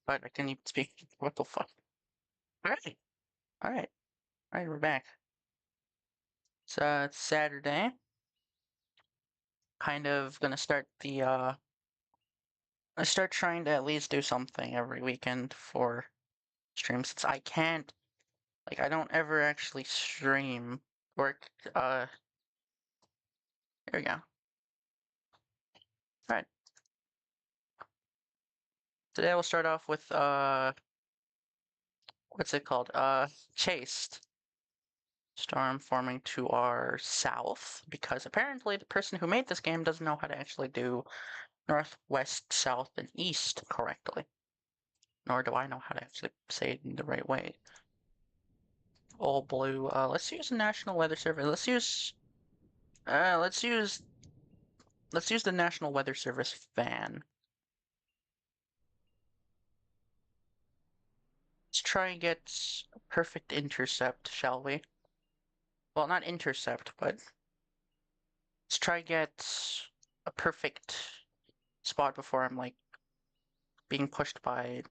but I couldn't even speak. What the fuck? Alright. Alright. Alright, we're back. So it's Saturday. Kind of gonna start I start trying to at least do something every weekend for streams since I can't I don't ever actually stream work there we go. Alright. Today we'll start off with what's it called? Chased. Storm forming to our south, because apparently the person who made this game doesn't know how to actually do north, west, south, and east correctly. Nor do I know how to actually say it in the right way. All blue. Let's use the National Weather Service. Let's use the National Weather Service fan. Let's try and get a perfect intercept, shall we? Well, not intercept, but let's try and get a perfect spot before I'm being pushed by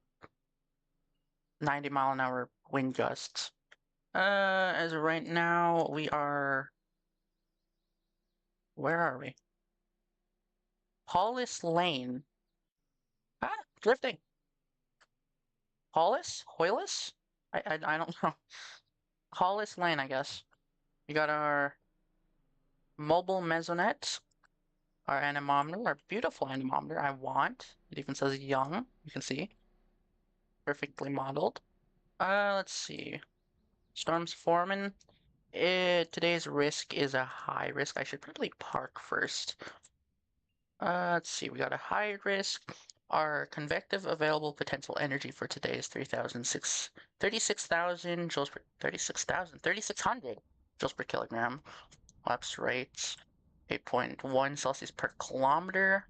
90-mile-an-hour wind gusts. As of right now, we are... Where are we? Hollis Lane. Ah, drifting. Hollis? I don't know. Hollis Lane, I guess. We got our mobile mesonet, our anemometer, our beautiful anemometer. I want. It even says young, you can see. Perfectly modeled. Let's see. Storms forming. Today's risk is a high risk. I should probably park first. Let's see, we got a high risk. Our convective available potential energy for today is 36,000 joules per 3,600 joules per kilogram. Lapse rates 8.1 Celsius per kilometer.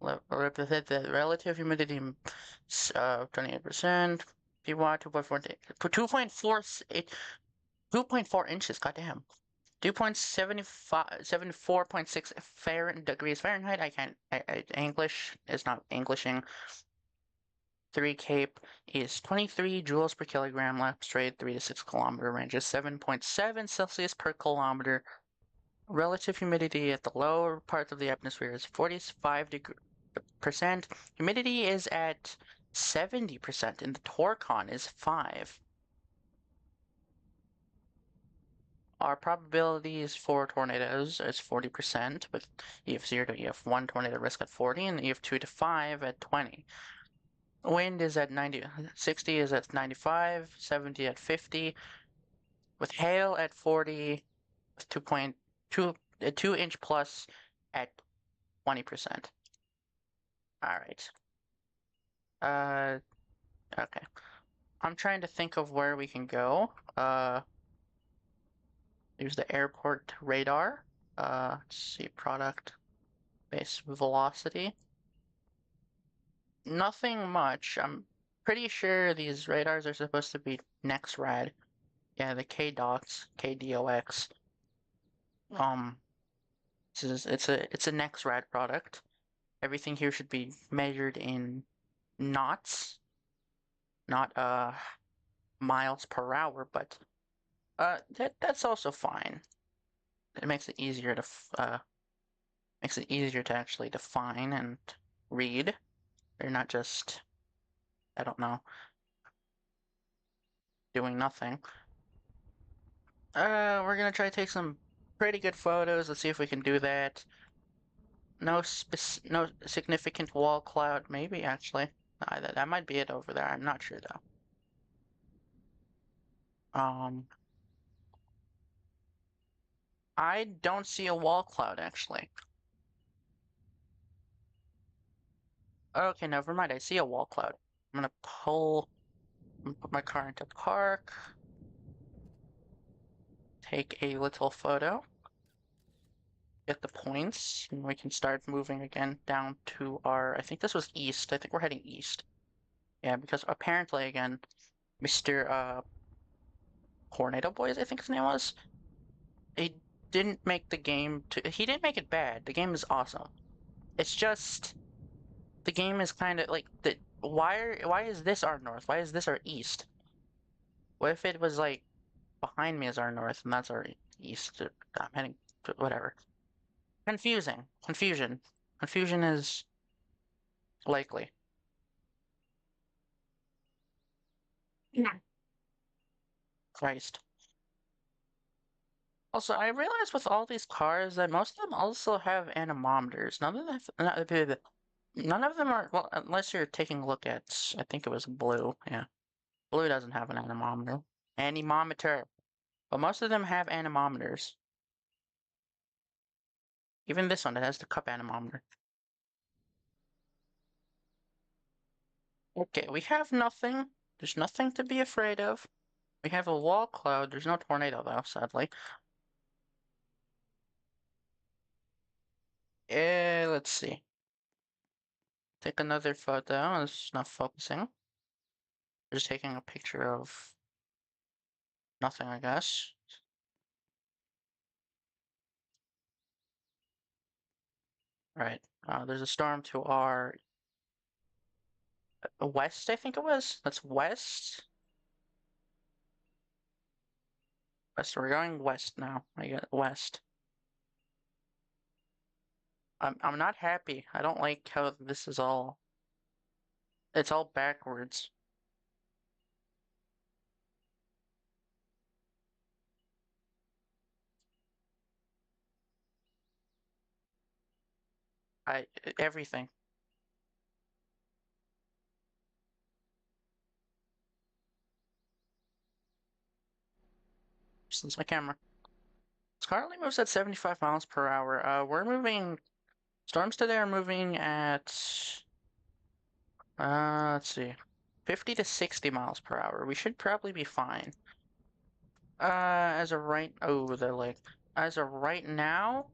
The relative humidity 28%. PY 2.4 inches. Goddamn. 74.6 degrees Fahrenheit. English is not Englishing. 3 Cape is 23 joules per kilogram. Lapse rate 3 to 6 kilometer range is 7.7 Celsius per kilometer. Relative humidity at the lower parts of the atmosphere is 45%. Humidity is at 70%, and the torcon is 5. Our probabilities for tornadoes is 40%, with EF0 to EF1 tornado risk at 40, and EF2 to 5 at 20. Wind is at 90, 60 is at 95, 70 at 50, with hail at 40, with 2 inch plus at 20%. Alright. Okay. I'm trying to think of where we can go. Use the airport radar. Let's see, product, base velocity. Nothing much. I'm pretty sure these radars are supposed to be NEXRAD. Yeah, the KDOX, KDOX. It's a NEXRAD product. Everything here should be measured in knots, not miles per hour, but that's also fine. It makes it easier to actually define and read. They're not just, I don't know, doing nothing. We're gonna try to take some pretty good photos. Let's see if we can do that. No significant wall cloud. Maybe actually, that might be it over there. I'm not sure though. I don't see a wall cloud actually. Okay, never mind. I see a wall cloud. I'm gonna put my car into park. Take a little photo. Get the points, and we can start moving again down to our, I think this was east. I think we're heading east. Yeah, because apparently, again, Mr. Tornado Boys, I think his name was, he didn't make the game he didn't make it bad. The game is awesome. It's just, the game is kind of like, why is this our north? Why is this our east? What if it was like behind me is our north and that's our east? I'm heading to whatever. Confusing. Confusion. Confusion is likely. Yeah. Christ. Also, I realized with all these cars that most of them also have anemometers. None of them are, well, unless you're taking a look at, I think it was blue. Yeah. Blue doesn't have an anemometer. Anemometer. But most of them have anemometers. Even this one that has the cup anemometer. Okay, we have nothing. There's nothing to be afraid of. We have a wall cloud. There's no tornado though, sadly. Let's see. Take another photo. It's not focusing. Just taking a picture of nothing, I guess. Right. There's a storm to our west, I think it was. That's west. West. We're going west now. I get west. I'm not happy. I don't like how this is all. It's all backwards. I everything. Since my camera. It currently moves at 75 miles per hour. We're moving. Storms today are moving at. Let's see. 50 to 60 miles per hour. We should probably be fine. As of right. Oh, they're like. As of right now,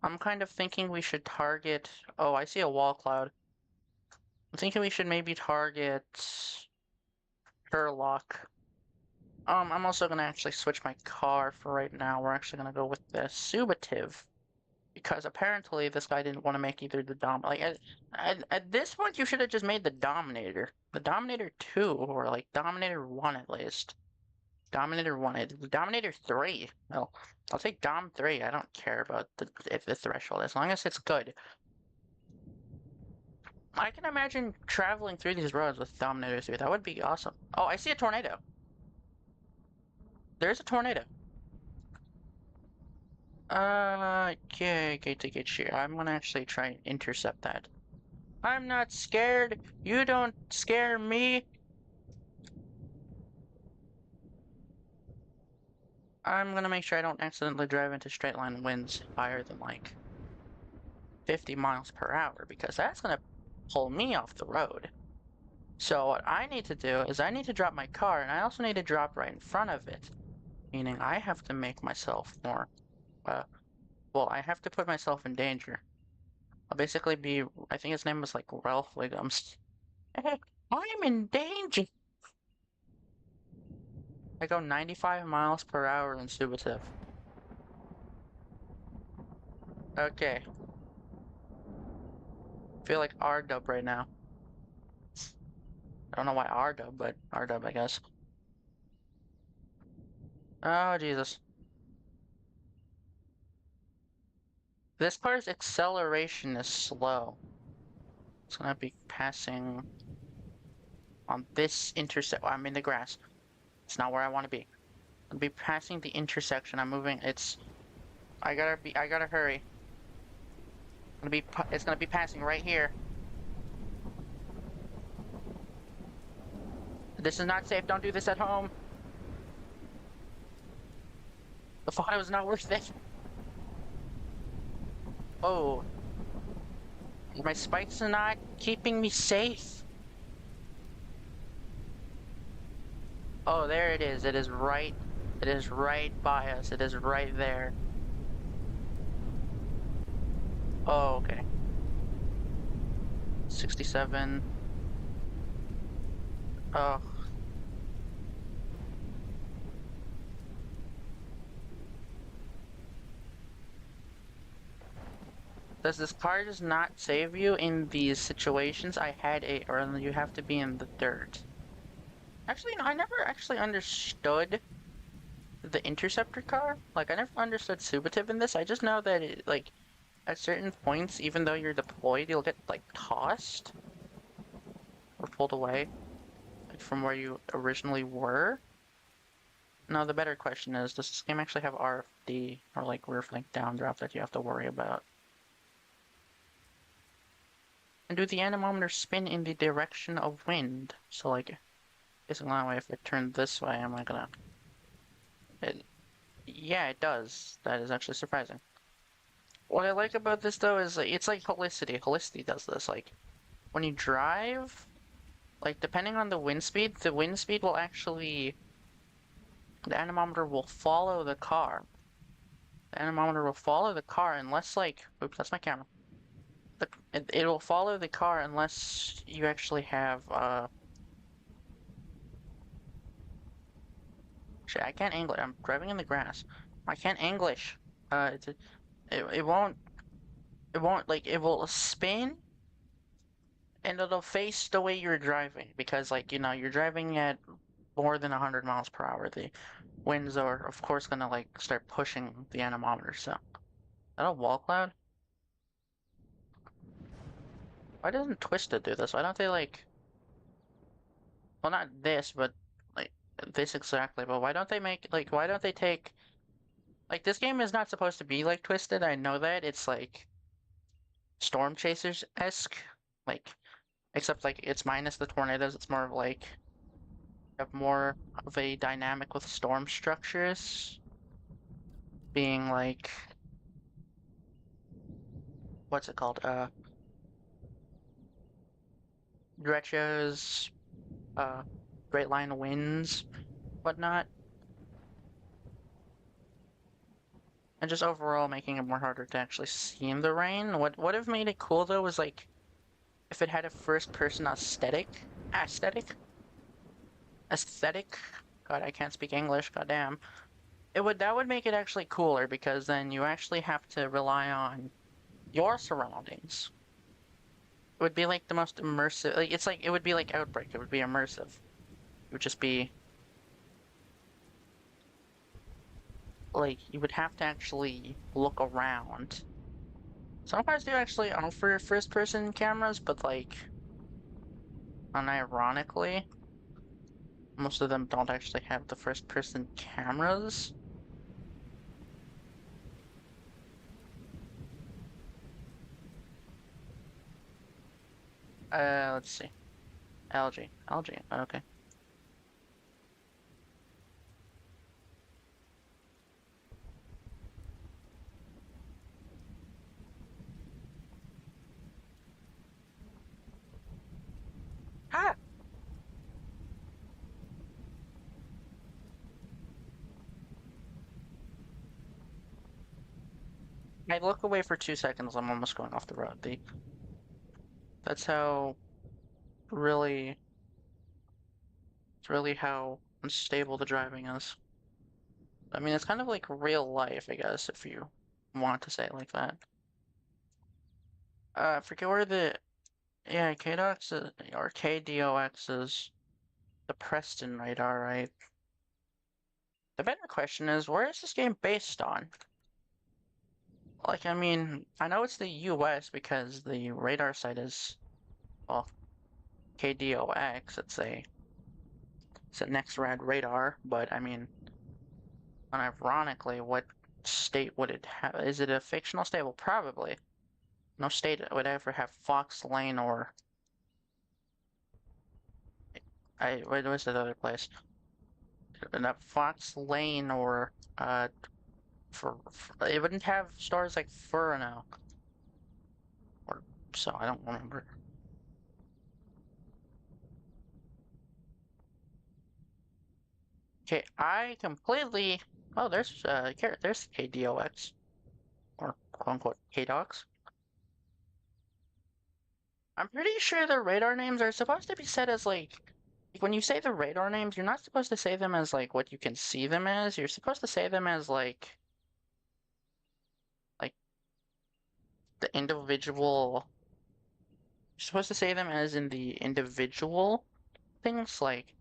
I'm kind of thinking we should target. Oh, I see a wall cloud. I'm thinking we should maybe target Sherlock. I'm also gonna actually switch my car for right now. We're actually gonna go with the Subativ. Because apparently this guy didn't want to make either the at this point you should have just made the Dominator. The Dominator 2, or like Dominator 1 at least. Dominator 1, Dominator 3. Well, I'll take Dom 3. I don't care about if the threshold, as long as it's good. I can imagine traveling through these roads with Dominator 3. That would be awesome. Oh, I see a tornado. There's a tornado. Okay, get here. I'm gonna actually try and intercept that. I'm not scared. You don't scare me. I'm gonna make sure I don't accidentally drive into straight line winds higher than like 50 miles per hour, because that's gonna pull me off the road. So what I need to do is I need to drop my car, and I also need to drop right in front of it. Meaning I have to make myself more, well, I have to put myself in danger. I'll basically be, I think his name was like Ralph Wiggums. I'm in danger! I go 95 miles per hour in Subativ. Okay. I feel like R-dub right now. I don't know why R-dub, but R-dub, I guess. Oh, Jesus. This car's acceleration is slow. It's gonna be passing on this intersection. I'm in the grass. It's not where I want to be. I'll be passing the intersection. I'm moving. I gotta hurry. It's gonna be passing right here. This is not safe. Don't do this at home. The photo is not worth it. Oh. My spikes are not keeping me safe. Oh, there it is. It is right. It is right by us. It is right there. Oh, okay. 67. Oh. Does this car just not save you in these situations? I had a, or you have to be in the dirt. Actually, no, I never actually understood the interceptor car. Like, I never understood Subativ in this. I just know that it, like, at certain points, even though you're deployed, you'll get, like, tossed or pulled away, like, from where you originally were. No, the better question is, does this game actually have RFD, or, like, rear flank downdraft that you have to worry about? And do the anemometer spin in the direction of wind? So, like, basically that way, if it turned this way, am I gonna... It, yeah, it does. That is actually surprising. What I like about this, though, is it's like Helicity. Helicity does this. Like, when you drive, like, depending on the wind speed will actually... The anemometer will follow the car. The anemometer will follow the car unless, like... Oops, that's my camera. It will follow the car unless you actually have, Shit, I can't English. I'm driving in the grass. I can't English. It won't... It won't, like, it will spin and it'll face the way you're driving because, like, you know, you're driving at more than 100 miles per hour. The winds are, of course, gonna, like, start pushing the anemometer, so. Is that a wall cloud? Why doesn't Twisted do this? Why don't they, like... Well, not this, but, like, this exactly, but why don't they make, like, why don't they take... Like, this game is not supposed to be like Twisted, I know that. It's, like, Storm Chasers-esque. Like, except, like, it's minus the tornadoes. It's more of, like... Have more of a dynamic with storm structures. Being, like... What's it called? Dretchos, Great Line Winds, whatnot. And just overall making it more harder to actually see in the rain. What have made it cool, though, was, like... If it had a first-person aesthetic? God, I can't speak English, goddamn. That would make it actually cooler, because then you actually have to rely on your surroundings. It would be like the most immersive, like, it's like, it would be like Outbreak, it would be immersive. It would just be, like, you would have to actually look around. Some cars do actually offer first-person cameras, but, like, unironically, most of them don't actually have the first-person cameras. Let's see. Algae, okay. Ah! I look away for 2 seconds, I'm almost going off the road. That's how really, it's really how unstable the driving is. I mean, it's kind of like real life, I guess, if you want to say it like that. I forget where yeah, KDOX or KDOX is the Preston radar, right? The better question is, where is this game based on? Like, I mean, I know it's the US because the radar site is, well, KDOX, it's a NextRad radar, but I mean, unironically, what state would it have? Is it a fictional state? Well, probably. No state would ever have Fox Lane or what was that other place? Fox Lane or for it wouldn't have stars like Furno or so I don't remember. Okay, I completely. Oh, there's KDOX or quote unquote KDOX. I'm pretty sure the radar names are supposed to be said as like when you say the radar names, you're not supposed to say them as like what you can see them as. You're supposed to say them as like the individual. You're supposed to say them as in the individual things, like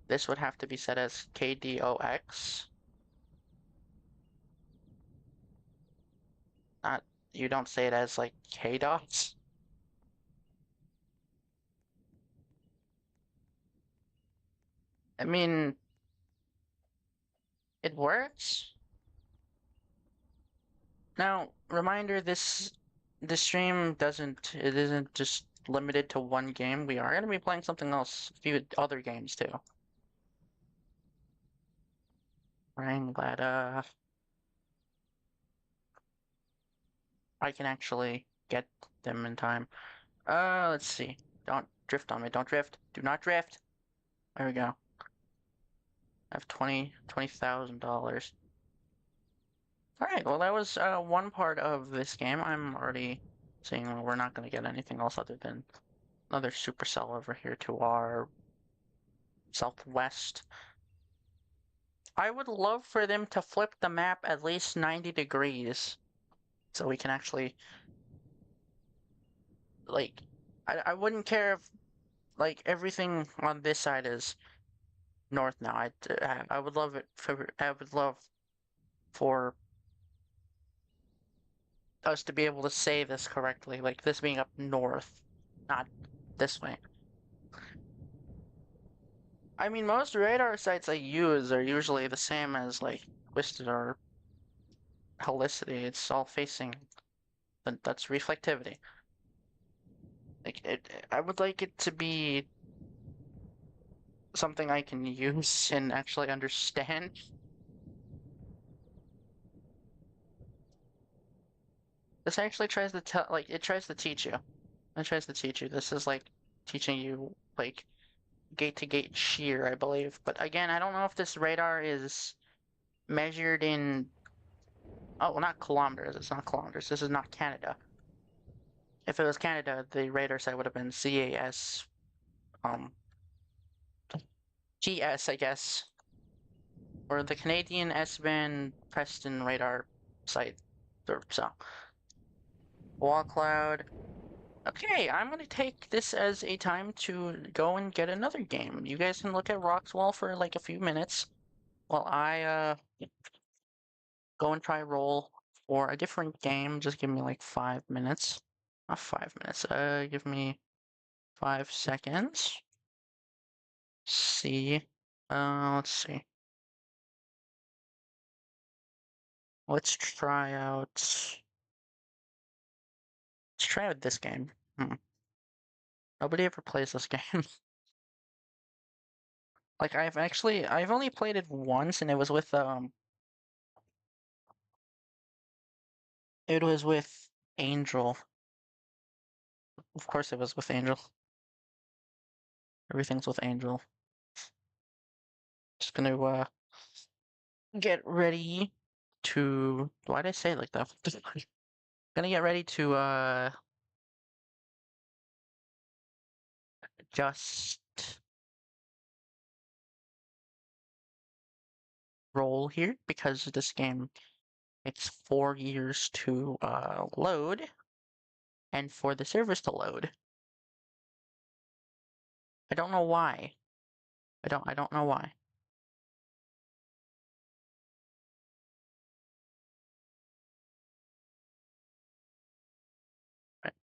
this would have to be said as KDOX. Not, you don't say it as like KDOTS. I mean, it works. Now, reminder, this stream it isn't just limited to one game. We are going to be playing something else, a few other games too. I'm glad I can actually get them in time. Let's see. Don't drift on me. Don't drift. Do not drift. There we go. I have $20,000. Alright, well that was one part of this game. I'm already seeing we're not going to get anything else other than another supercell over here to our southwest. I would love for them to flip the map at least 90 degrees so we can actually, like, I wouldn't care if, like, everything on this side is north now. I would love it for, I would love for us to be able to say this correctly, like this being up north, not this way. I mean, most radar sites I use are usually the same as, like, Twisted or Helicity. It's all facing, that's reflectivity. Like, I would like it to be something I can use and actually understand. This actually tries to tell, like, it tries to teach you. It tries to teach you. This is like teaching you, like, gate to gate shear, I believe. But again, I don't know if this radar is measured in. Oh, well, not kilometers. It's not kilometers. This is not Canada. If it was Canada, the radar site would have been CAS, GS, I guess, or the Canadian S-band Preston radar site. So, wall cloud. Okay, I'm gonna take this as a time to go and get another game. You guys can look at Roxwell for like a few minutes while I go and try roll for a different game. Just give me like 5 minutes. Not 5 minutes. Give me 5 seconds. See. Let's see. Let's try out. Let's try out this game. Nobody ever plays this game. Like I've only played it once, and it was with Angel. Of course, it was with Angel. Everything's with Angel. Just gonna get ready to. Why did I say it like that? Gonna get ready to just roll here because this game it's 4 years to load and for the servers to load. I don't know why. I don't know why. Right.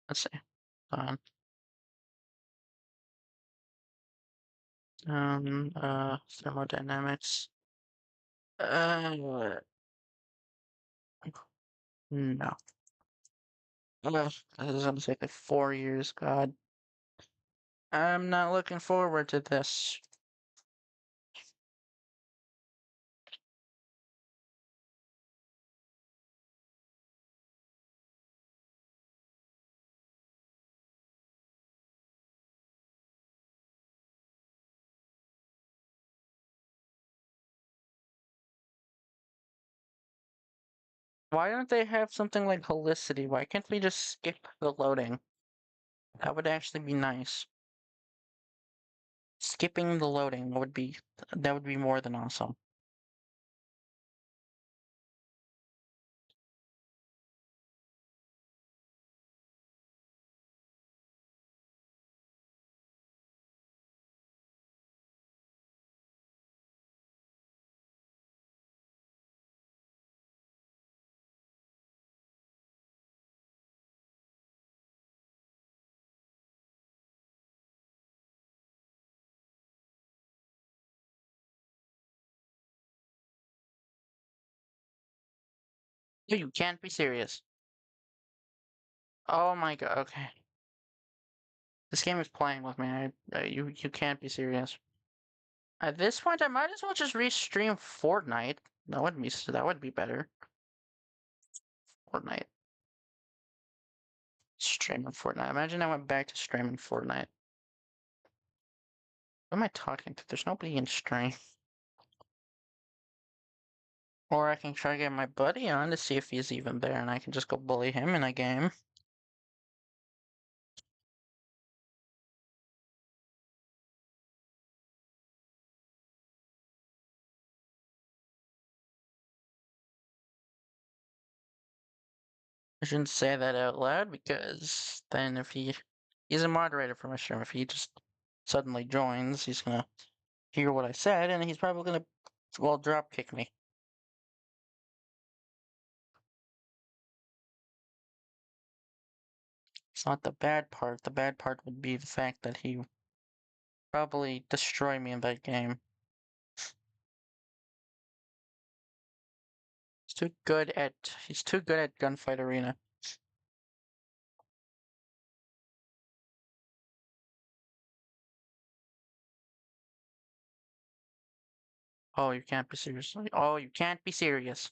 Let's see. Um, Thermodynamics. No. This is gonna take like 4 years, God. I'm not looking forward to this. Why don't they have something like Helicity? Why can't we just skip the loading? That would actually be nice. skipping the loading would be more than awesome. You can't be serious. Oh my god. Okay. This game is playing with me. You can't be serious. At this point, I might as well just restream Fortnite. That would be better. Fortnite. Streaming Fortnite. Imagine I went back to streaming Fortnite. Who am I talking to? There's nobody in stream. Or I can try to get my buddy on to see if he's even there, and I can just go bully him in a game. I shouldn't say that out loud because then if he's a moderator for my stream, if he just suddenly joins, he's gonna hear what I said, and he's probably gonna, well, drop kick me. It's not the bad part. The bad part would be the fact that he probably destroy me in that game. He's too good at Gunfight Arena. Oh, you can't be serious. Oh, you can't be serious.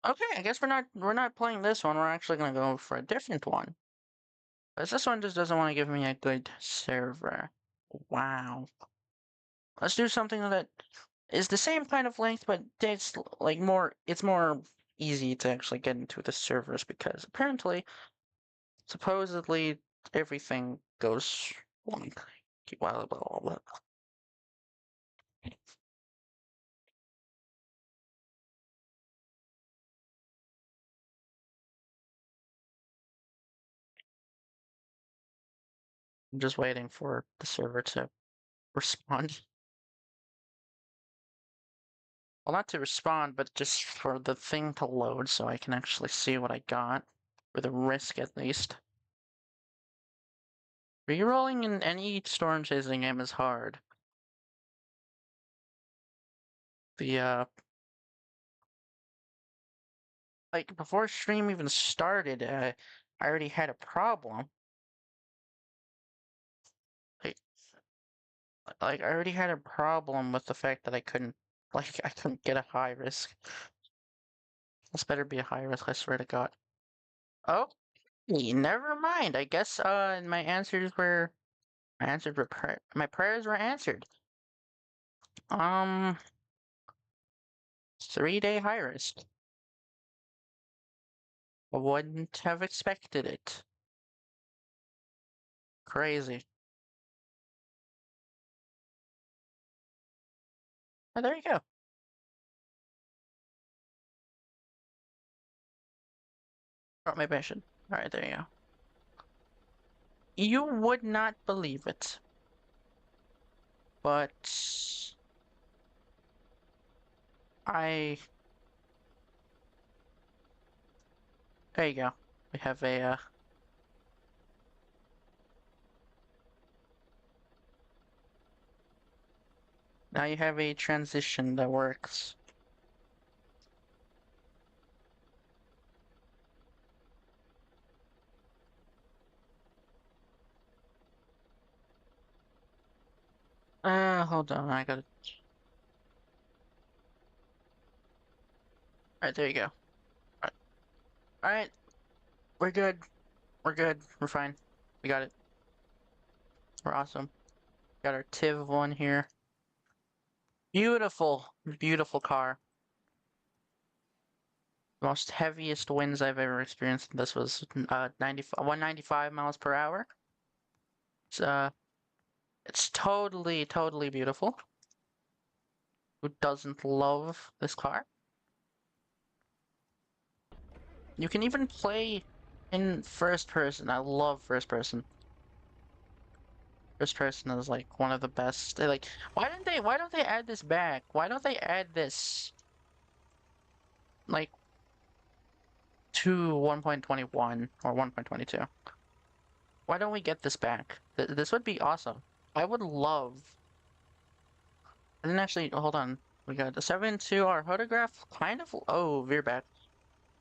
Okay, I guess we're not playing this one. We're actually gonna go for a different one. Because this one just doesn't want to give me a good server. Wow. Let's do something that is the same kind of length, but it's more easy to actually get into the servers because apparently, supposedly, everything goes wrong. Blah, blah, blah, blah. I'm just waiting for the server to respond. Well, not to respond, but just for the thing to load so I can actually see what I got. For the risk, at least. Rerolling in any storm chasing game is hard. Like, before stream even started, I already had a problem. Like, I already had a problem with the fact that I couldn't get a high risk. This better be a high risk, I swear to God. Oh, never mind. I guess my my prayers were answered. 3-day high risk. I wouldn't have expected it. Crazy. Oh, there you go. Oh, maybe I should. Alright, there you go. You would not believe it. But there you go. We have a now you have a transition that works. Hold on, I gotta. Alright, there you go. Alright, we're good. We're good. We're fine. We got it. We're awesome. Got our TIV one here. Beautiful, beautiful car. Most heaviest winds I've ever experienced. This was 195 miles per hour. It's it's totally beautiful. Who doesn't love this car? You can even play in first person. I love first person. First person is like one of the best. They like why don't they add this back? Why don't they add this like to 1.21 or 1.22? Why don't we get this back? This would be awesome. I would love. And then actually, hold on. We got the 7-2. Our photograph kind of. Oh, veer back.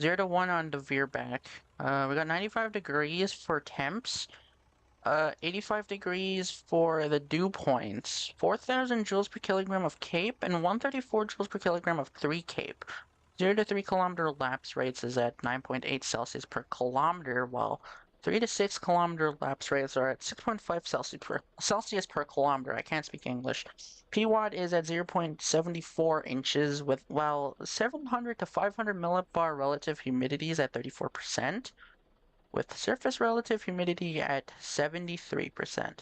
0 to 1 on the veer back. We got 95 degrees for temps. 85 degrees for the dew points. 4,000 joules per kilogram of cape and 134 joules per kilogram of 3 cape. 0 to 3 kilometer lapse rates is at 9.8 Celsius per kilometer, while 3 to 6 kilometer lapse rates are at 6.5 Celsius per kilometer. I can't speak English. PWatt is at 0.74 inches, while 700 to 500 millibar relative humidity is at 34%, with surface relative humidity at 73%.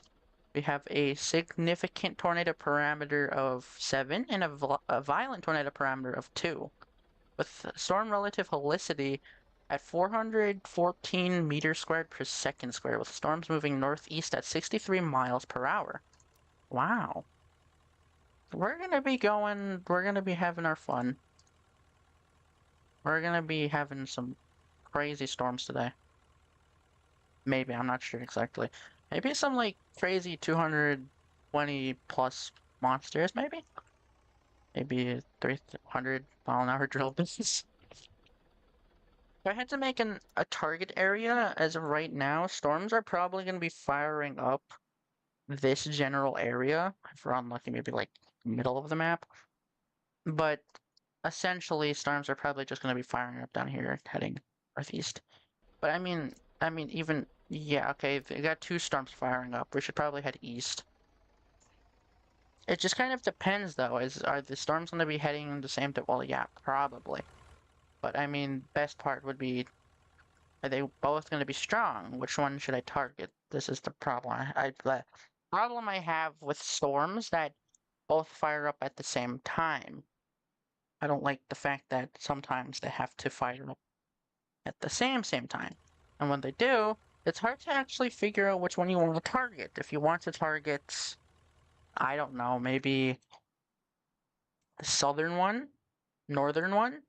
We have a significant tornado parameter of 7 and a violent tornado parameter of 2, with storm relative helicity at 414 meters squared per second squared, with storms moving northeast at 63 miles per hour. Wow. We're gonna be having our fun. We're gonna be having some crazy storms today. Maybe, I'm not sure exactly. Maybe some like crazy 220 plus monsters, maybe? Maybe 300-mile-an-hour drill bits. If I had to make a target area as of right now, storms are probably going to be firing up this general area. If we're unlucky, maybe like middle of the map. But essentially, storms are probably just going to be firing up down here, heading northeast. But even yeah, okay, they got 2 storms firing up. We should probably head east. It just kind of depends, though. Are the storms going to be heading in the same? Well, yeah, probably. But I mean, best part would be, are they both going to be strong? Which one should I target? This is the problem. The problem I have with storms that both fire up at the same time. I don't like the fact that sometimes they have to fire up at the same time. And when they do, it's hard to actually figure out which one you want to target. If you want to target, I don't know, maybe the southern one, northern one,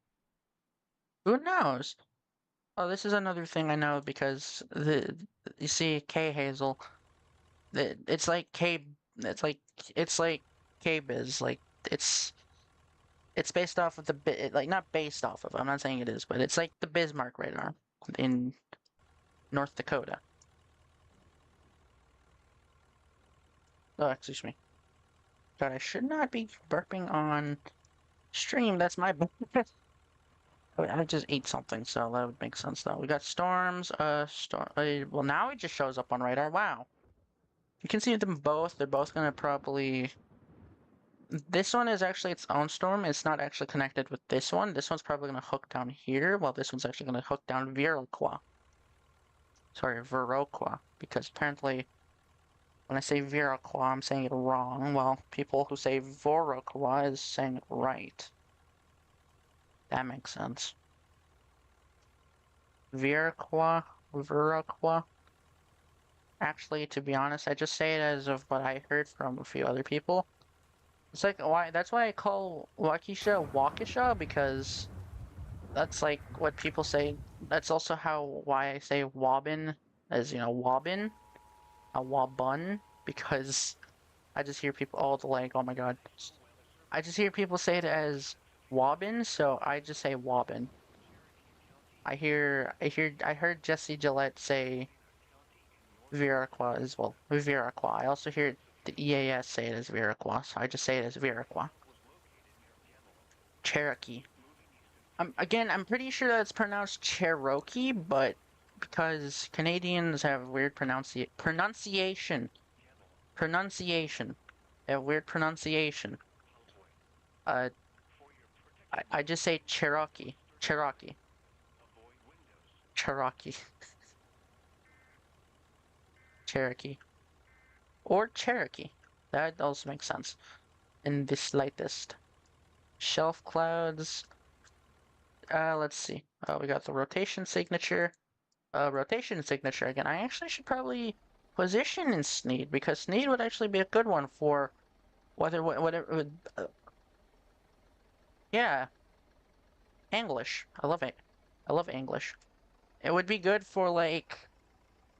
who knows? Oh, this is another thing I know because you see K Hazel, it's like K, it's like K-Biz, like it's it's based off of the like not based off of. I'm not saying it is, but it's like the Bismarck radar in North Dakota. Oh, excuse me. God, I should not be burping on stream. That's my bad. I just ate something, so that would make sense though. We got storms, well now it just shows up on radar. Wow. You can see them both. They're both gonna probably. This one is actually its own storm. It's not actually connected with this one. This one's probably gonna hook down here, while this one's actually gonna hook down Viroqua. Sorry, Viroqua, because apparently when I say Viroqua, I'm saying it wrong, while people who say Viroqua is saying it right. That makes sense. Viroqua. Actually, to be honest, I just say it as of what I heard from a few other people. It's like that's why I call Waukesha, because that's like what people say. That's also why I say Wobbin as, Wobbin, a Wabun, because I just hear people all the like, oh my god. I just hear people say it as Wobbin, so I just say Wobbin. I heard Jesse Gillette say Viroqua as well. Viroqua. I also hear the EAS say it as Viroqua, so I just say it as Viroqua. Cherokee. Again, I'm pretty sure that it's pronounced Cherokee, but because Canadians have weird pronunciation. They have weird pronunciation. I just say Cherokee. Cherokee. Cherokee. Cherokee. Or Cherokee. That also makes sense. In the slightest. Shelf clouds. Let's see. We got the rotation signature. Rotation signature again. I actually should probably position in Sneed because Sneed would actually be a good one for whatever. Yeah, English. I love it. I love English. It would be good for like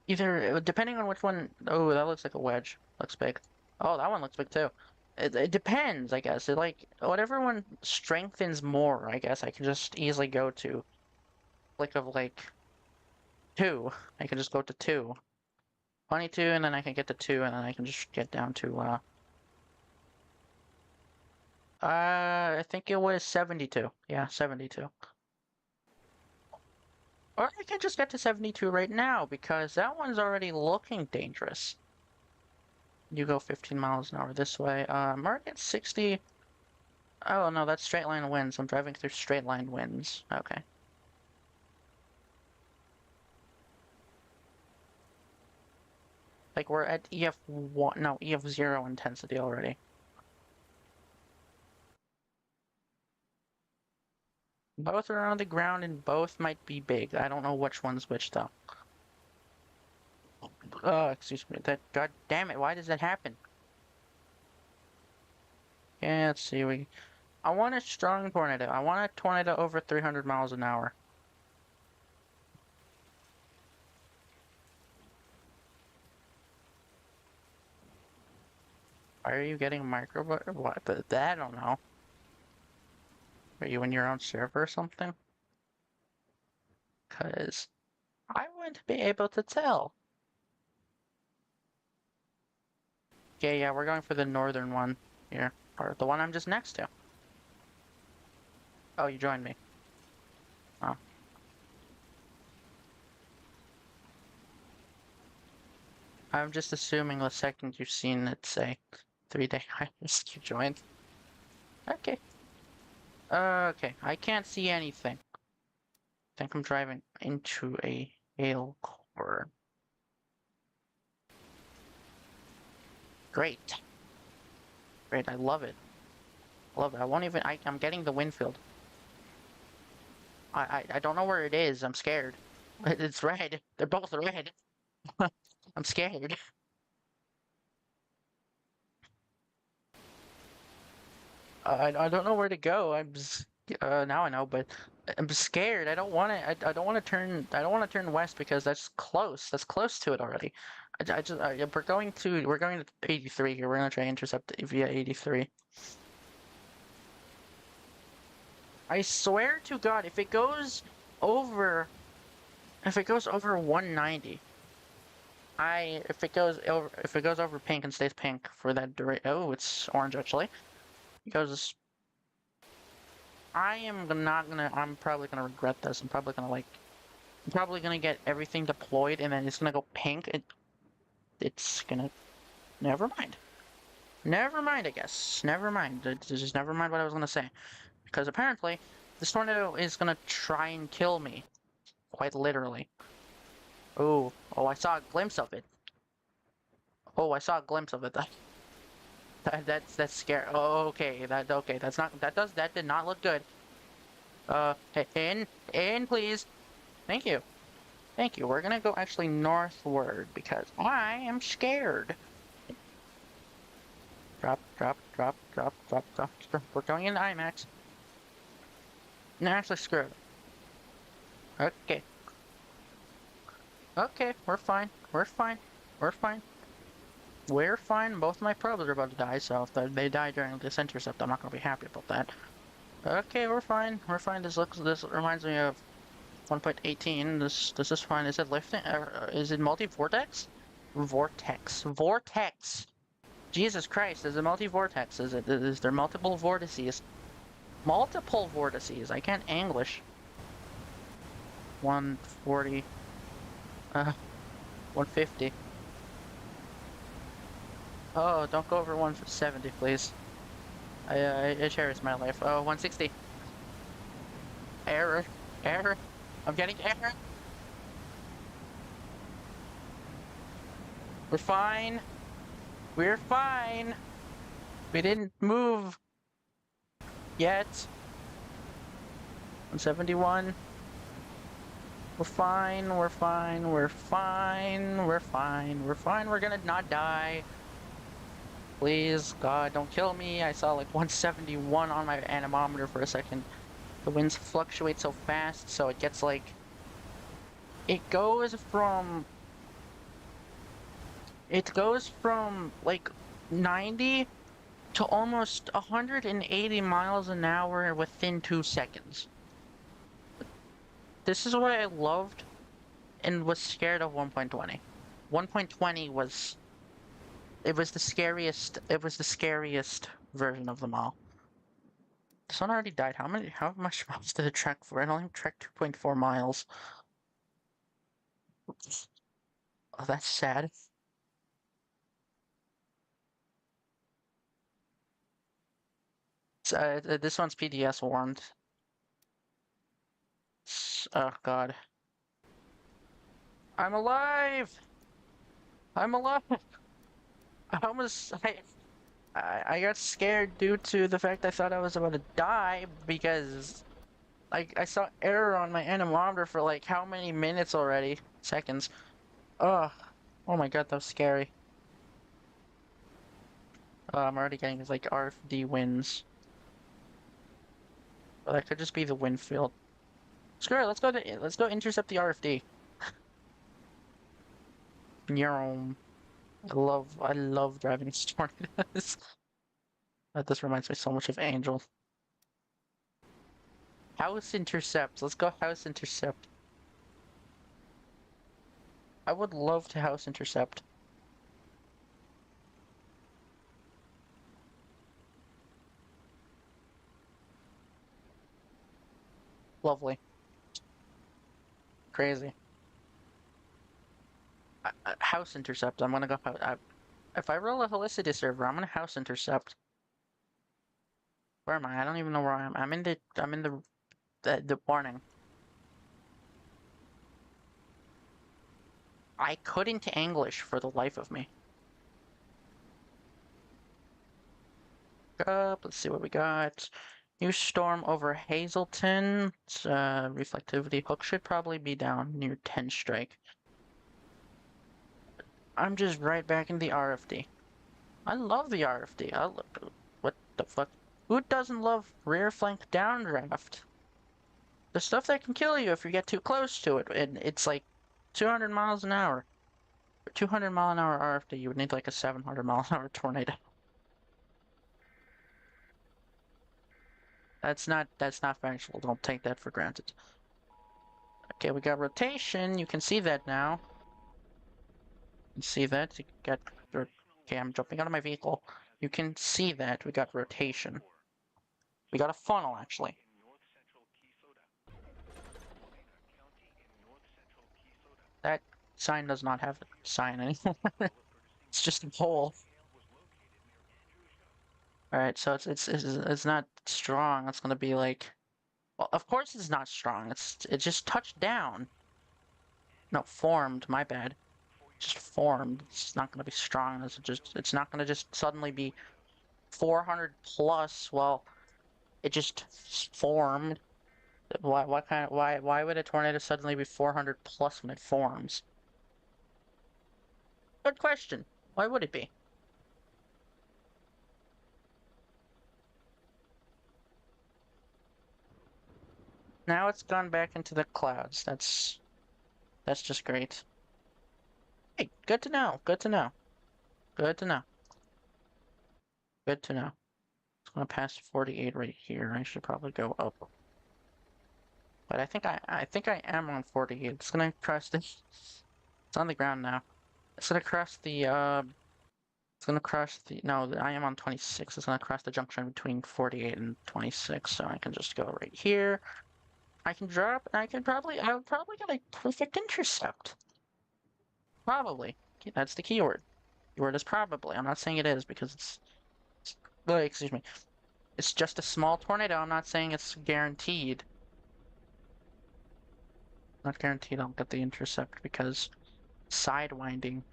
either depending on which one. Oh, that looks like a wedge. Looks big. Oh, that one looks big too. It depends, I guess. It like whatever one strengthens more, I guess I can just easily go to. Like of like two. I can just go to two. 22, and then I can get to 2, and then I can just get down to, I think it was 72. Yeah, 72. Or I can just get to 72 right now, because that one's already looking dangerous. You go 15 miles an hour this way. Mark at 60. Oh, no, that's straight line winds. I'm driving through straight line winds. Okay. Like, we're at EF1, no, EF0 intensity already. Both are on the ground and both might be big. I don't know which one's which, though. Oh, excuse me. That, god damn it, why does that happen? Yeah, let's see. I want a strong tornado. I want a tornado over 300 miles an hour. Why are you getting micro? What? But that I don't know. Are you in your own server or something? Because I wouldn't be able to tell. Okay, yeah, we're going for the northern one here. Or the one I'm just next to. Oh, you joined me. Oh. I'm just assuming the second you've seen it say 3-day highest, you joined. Okay. Okay, I can't see anything. I think I'm driving into a hail core. Great. Great, I love it. I love it. I won't even, I'm getting the wind field. I don't know where it is. I'm scared. It's red. They're both red. I'm scared. I don't know where to go. Now I know, but I'm scared. I don't want to. I don't want to turn. I don't want to turn west because that's close. That's close to it already. We're going to 83 here. We're gonna try to intercept it via 83. I swear to God, if it goes over 190, if it goes over pink and stays pink for that duration. Oh, it's orange actually. Because I'm probably gonna regret this. I'm probably gonna get everything deployed and then it's gonna go pink. It's gonna, never mind. Never mind, I guess. Never mind. Just never mind what I was gonna say. Because apparently, this tornado is gonna try and kill me. Quite literally. Oh, I saw a glimpse of it. Oh, I saw a glimpse of it. That's scary. Oh, okay. That did not look good. In, please. Thank you. Thank you. We're gonna go actually northward because I am scared. Drop. We're going into IMAX. No, actually, screw it. Okay. Okay, we're fine. We're fine. Both my probes are about to die, so if they die during this intercept, I'm not gonna be happy about that. Okay, we're fine. This reminds me of 1.18. This is fine. Is it lifting? Is it multi-vortex? Vortex. Jesus Christ, is it multi-vortex? Is there multiple vortices? Multiple vortices. I can't English. 140. 150. Oh, don't go over 170, please. I cherish my life. Oh, 160. Error. I'm getting error. We're fine. We're fine. We didn't move yet. 171. We're fine, we're fine, we're fine, we're fine, we're fine, we're gonna not die. Please, God, don't kill me. I saw like 171 on my anemometer for a second. The winds fluctuate so fast, so it gets like... It goes from like 90 to almost 180 miles an hour within 2 seconds. This is why I loved and was scared of 1.20. 1.20 was the scariest version of them all. This one already died. How much miles did it trek for? It only trekked 2.4 miles. Oh, that's sad. This one's PDS warned. Oh god. I'm alive! I'm alive! I got scared due to the fact I thought I was about to die because I saw error on my anemometer for like how many minutes already? Seconds. Ugh. Oh my god, that was scary. I'm already getting like RFD wins. But that could just be the wind field. Screw it, let's go intercept the RFD. Neuron. I love driving tornadoes. This reminds me so much of Angel. House intercept. Let's go house intercept. I would love to house intercept. Lovely. Crazy. House intercept. I'm gonna go. If I roll a Helicity server, I'm gonna house intercept. Where am I? I don't even know where I am. I'm in the warning. I couldn't English for the life of me. Let's see what we got. New storm over Hazelton. Reflectivity hook should probably be down near 10 strike. I'm just right back in the RFD. I love the RFD. What the fuck? Who doesn't love rear flank downdraft? The stuff that can kill you if you get too close to it, and it's like 200 miles an hour. For 200 mile an hour RFD, you would need like a 700 mile an hour tornado. That's not factual. Don't take that for granted. Okay, we got rotation. You can see that now. You can see that. You got. Okay, I'm jumping out of my vehicle. You can see that we got rotation. We got a funnel actually. That sign does not have a sign anymore. It's just a pole. All right, so it's not strong. It's gonna be like, well, of course it's not strong. It just touched down. No, formed. My bad. Just formed. It's not gonna be strong. It's not gonna just suddenly be 400 plus. Well, it just formed. Why would a tornado suddenly be 400 plus when it forms? Good question. Why would it be? Now it's gone back into the clouds. That's just great. Hey, good to know. Good to know. Good to know. Good to know. It's gonna pass 48 right here. I should probably go up. But I think I am on 48. It's gonna cross the. It's on the ground now. It's gonna cross the. It's gonna cross the. No, I am on 26. It's gonna cross the junction between 48 and 26. So I can just go right here. I can drop, and I would probably get a perfect intercept. Probably. That's the keyword. Keyword is probably. I'm not saying it is because excuse me. It's just a small tornado. I'm not saying it's guaranteed. Not guaranteed I'll get the intercept because sidewinding.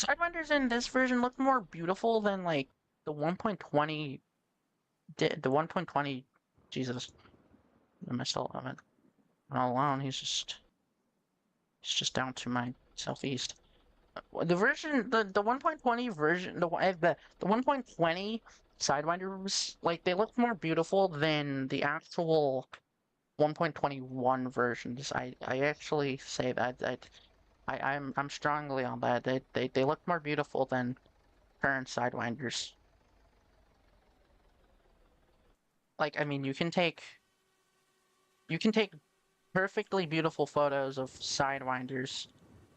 Sidewinders in this version look more beautiful than like the 1.20 did. The 1.20, Jesus, I missed all of it. All alone, he's just down to my southeast. The version, the 1.20 version, the 1.20 Sidewinders, like they look more beautiful than the actual 1.21 versions. I actually say that. I'm strongly on that. They look more beautiful than current Sidewinders. Like, I mean, you can take perfectly beautiful photos of Sidewinders.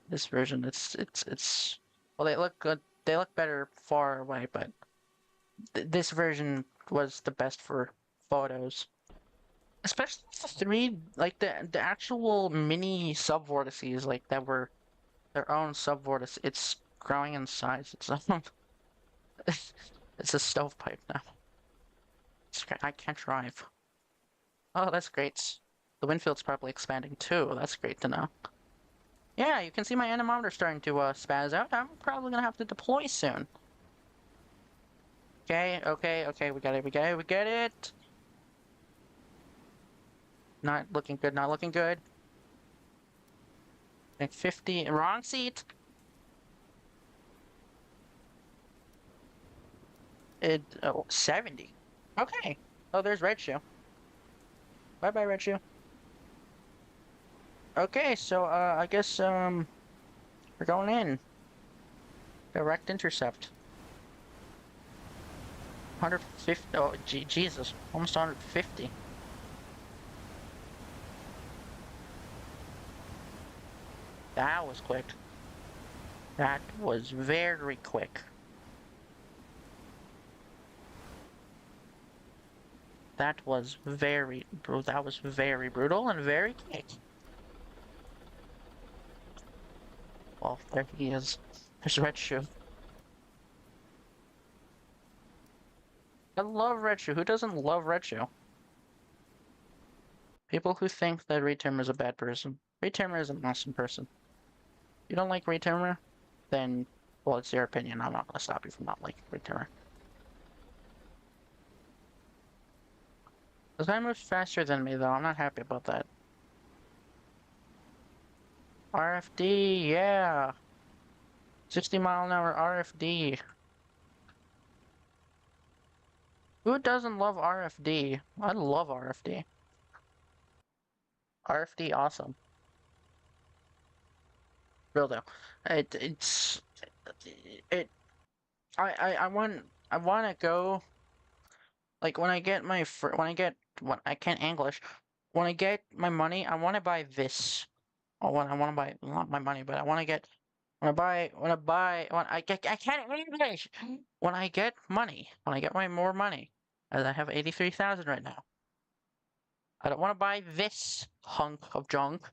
This version, it's well, they look good. They look better far away, but this version was the best for photos. Especially the three, like the actual mini subvortices, like that were their own subvortice. It's growing in size. It's a stovepipe now. I can't drive. Oh, that's great. The wind field's probably expanding too. That's great to know. Yeah, you can see my anemometer starting to spaz out. I'm probably gonna have to deploy soon. Okay, okay, we got it, we got it, we get it. Not looking good, not looking good. Like 50, wrong seat. 70. Okay. Oh, there's Red Shoe. Bye-bye, Red Shoe. Okay, so, I guess, we're going in. Direct intercept. 150, oh, Jesus, almost 150. That was quick. That was very quick. That was very brutal and very quick. Well, there he is. There's Red Shoe. I love Red Shoe. Who doesn't love Red Shoe? People who think that Returner is a bad person. Returner is an awesome person. If you don't like Returner, then, well, it's your opinion. I'm not gonna stop you from not liking Returner. This guy moves faster than me, though. I'm not happy about that. RFD, yeah. 60-mile-an-hour RFD. Who doesn't love RFD? I love RFD. RFD, awesome. Real though. It's it. I want to go. Like when I get my when I can't English. When I get my money, I want to buy this. I want to buy not my money, but I want to get when I can't English. When I get money, when I get my more money, as I have 83,000 right now. I don't want to buy this hunk of junk.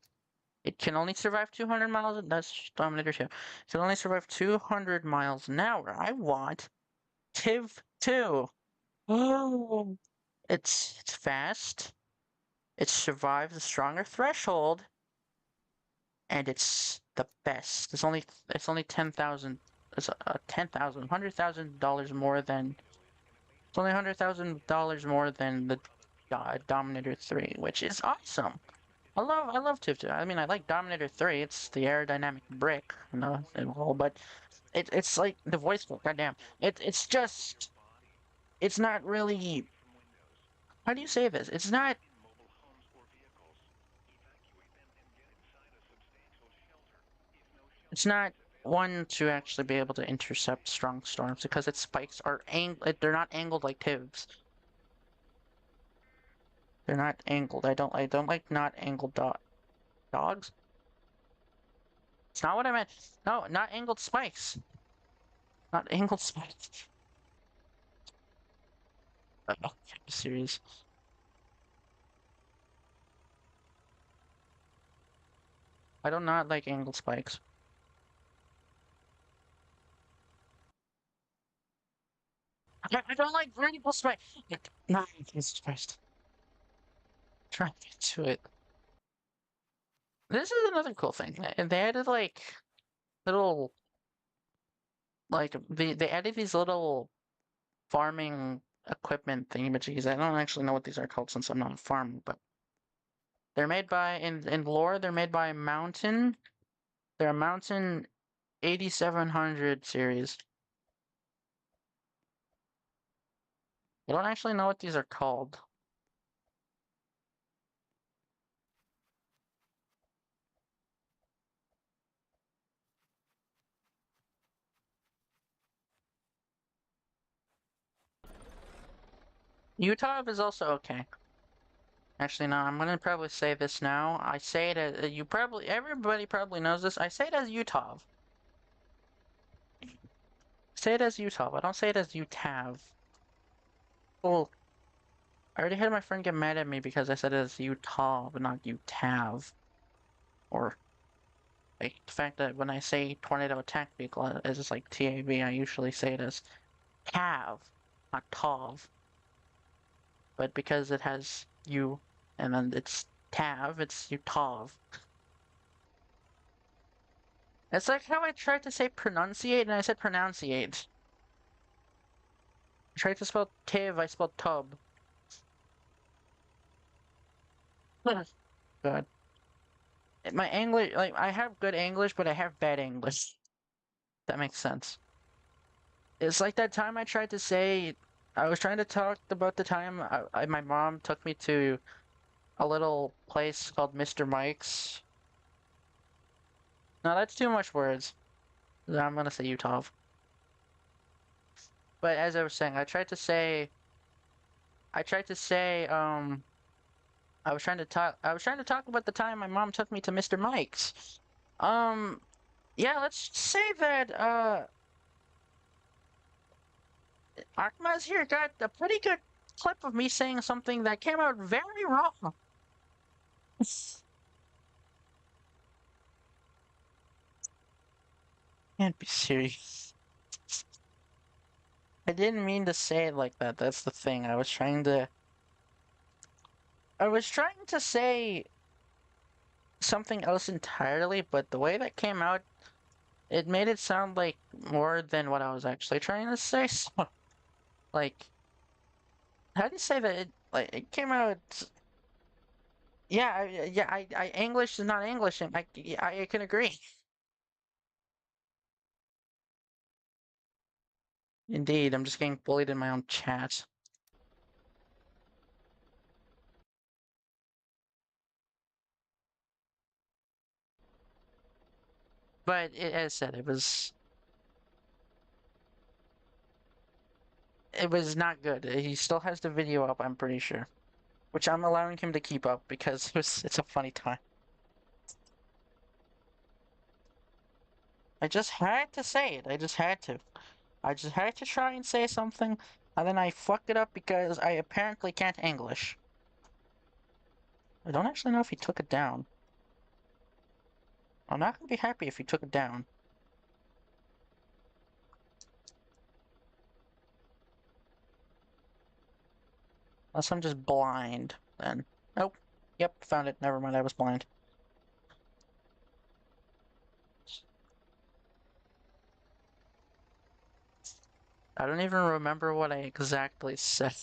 It can only survive 200 miles. That's Dominator 2. It can only survive 200 miles an hour. I want TIV 2. Oh, it's fast. It survives a stronger threshold, and it's the best. It's only 10,000. It's $100,000 more than. It's only $100,000 more than the Dominator 3, which is awesome. I love TIV 2. I mean, I like Dominator 3. It's the aerodynamic brick, and all, but it's like the voice book. Goddamn, it's just it's not really. How do you say this? It's not. It's not one to actually be able to intercept strong storms because its spikes are they're not angled like TIVs. They're not angled. I don't like not angled dogs. It's not what I meant. No, not angled spikes. Not angled spikes. Oh, serious. I do not like angled spikes. I don't like vertical spikes. No, Jesus Christ. Try to get to it. This is another cool thing. They added like little like they added these little farming equipment thingamajiggies. I don't actually know what these are called since I'm not a farmer, but they're made by in lore. They're made by Mountain. They're a Mountain 8700 series. I don't actually know what these are called. Utah is also okay. Actually, no, I'm gonna probably say this now. I say it as everybody probably knows this. I say it as Utah. Say it as Utah. I don't say it as Utah. Well, I already had my friend get mad at me because I said it as Utah, but not Utah. Or like the fact that when I say tornado attack vehicle as it's like TAV, I usually say it as TAV, not TOV. But because it has U and then it's TAV, it's Utah. It's like how I tried to say pronunciate and I said pronunciate. I tried to spell Tiv, I spelled tub. Good. My English, like, I have good English, but I have bad English. That makes sense. It's like that time I tried to say, I was trying to talk about the time my mom took me to a little place called Mr. Mike's. No, that's too much words. I'm gonna say Utah. But as I was saying, I tried to say, I was trying to talk about the time my mom took me to Mr. Mike's. Um, yeah, let's say that, Akmaz here got a pretty good clip of me saying something that came out very wrong. Can't be serious. I didn't mean to say it like that. That's the thing. I was trying to say something else entirely, but the way that came out, it made it sound like more than what I was actually trying to say. So, like, how do you say that? It came out. Yeah, English is not English, and I can agree. Indeed, I'm just getting bullied in my own chat. But as I said, it was not good. He still has the video up, I'm pretty sure, which I'm allowing him to keep up because it's a funny time. I just had to say it. I just had to. I just had to try and say something, and then I fucked it up because I apparently can't English. I don't actually know if he took it down. I'm not gonna be happy if he took it down. Unless I'm just blind, then. Nope. Yep, found it. Never mind, I was blind. I don't even remember what I exactly said.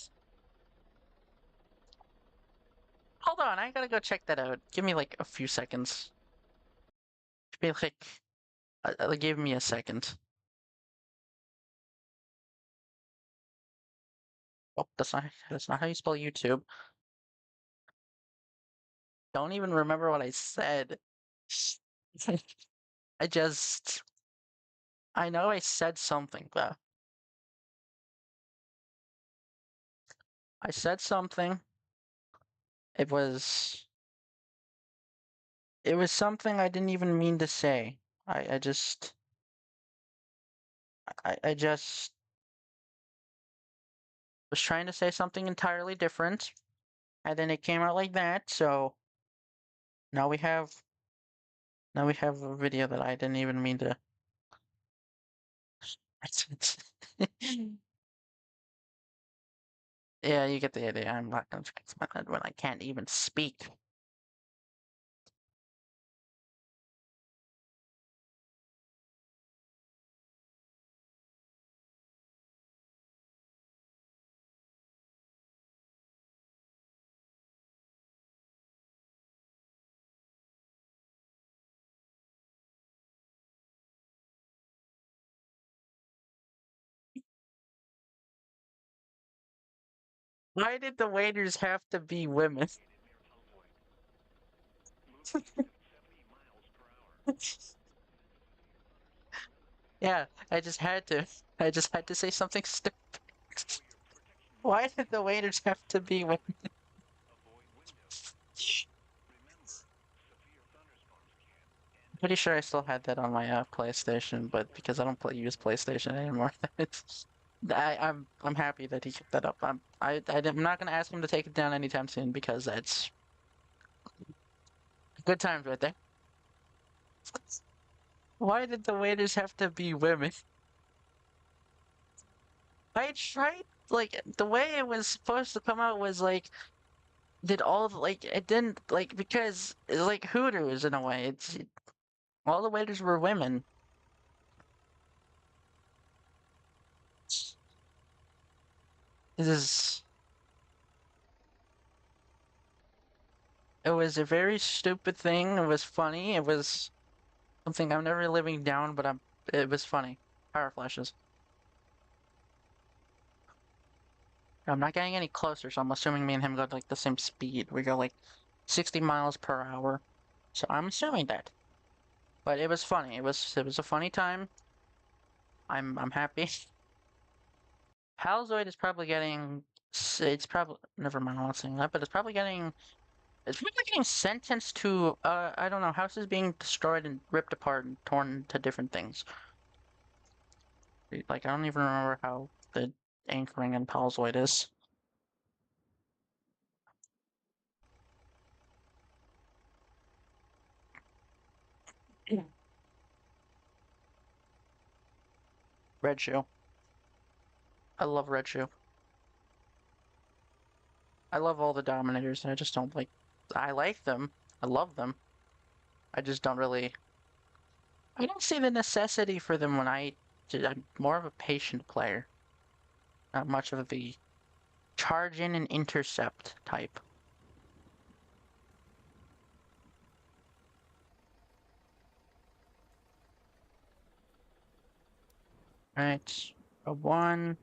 Hold on, I gotta go check that out. Give me like a few seconds. Give me give me a second. Oh, that's not how you spell YouTube. Don't even remember what I said. I just I know I said something, but I said something. It was it was something I didn't even mean to say. I just I just was trying to say something entirely different, and then it came out like that, so now we have now we have a video that I didn't even mean to. Yeah, you get the idea. I'm not gonna fix my head when I can't even speak. Why did the waiters have to be women? Yeah, I just had to. I just had to say something stupid. Why did the waiters have to be women? Pretty sure I still had that on my PlayStation, but because I don't use PlayStation anymore, I'm happy that he kept that up. I'm not gonna ask him to take it down anytime soon because that's good times right there. Why did the waiters have to be women? I tried like the way it was supposed to come out was like did all the, like it didn't like because it's like Hooters in a way. It's all the waiters were women. This is it was a very stupid thing. It was funny. It was something I'm never living down, but it was funny. Power flashes. I'm not getting any closer, so I'm assuming me and him go like the same speed. We go like 60 miles per hour. So I'm assuming that. But it was funny. It was a funny time. I'm happy. Palazoid is probably getting. It's probably never mind. I'm not saying that, but it's probably getting. It's probably getting sentenced to. I don't know. Houses being destroyed and ripped apart and torn to different things. Like I don't even remember how the anchoring in Palazoid is. Red Shoe. I love Red Shoe. I love all the Dominators. I just don't like. I like them. I love them. I just don't really. I don't see the necessity for them when I'm more of a patient player. Not much of the charge in and intercept type. Right. A one,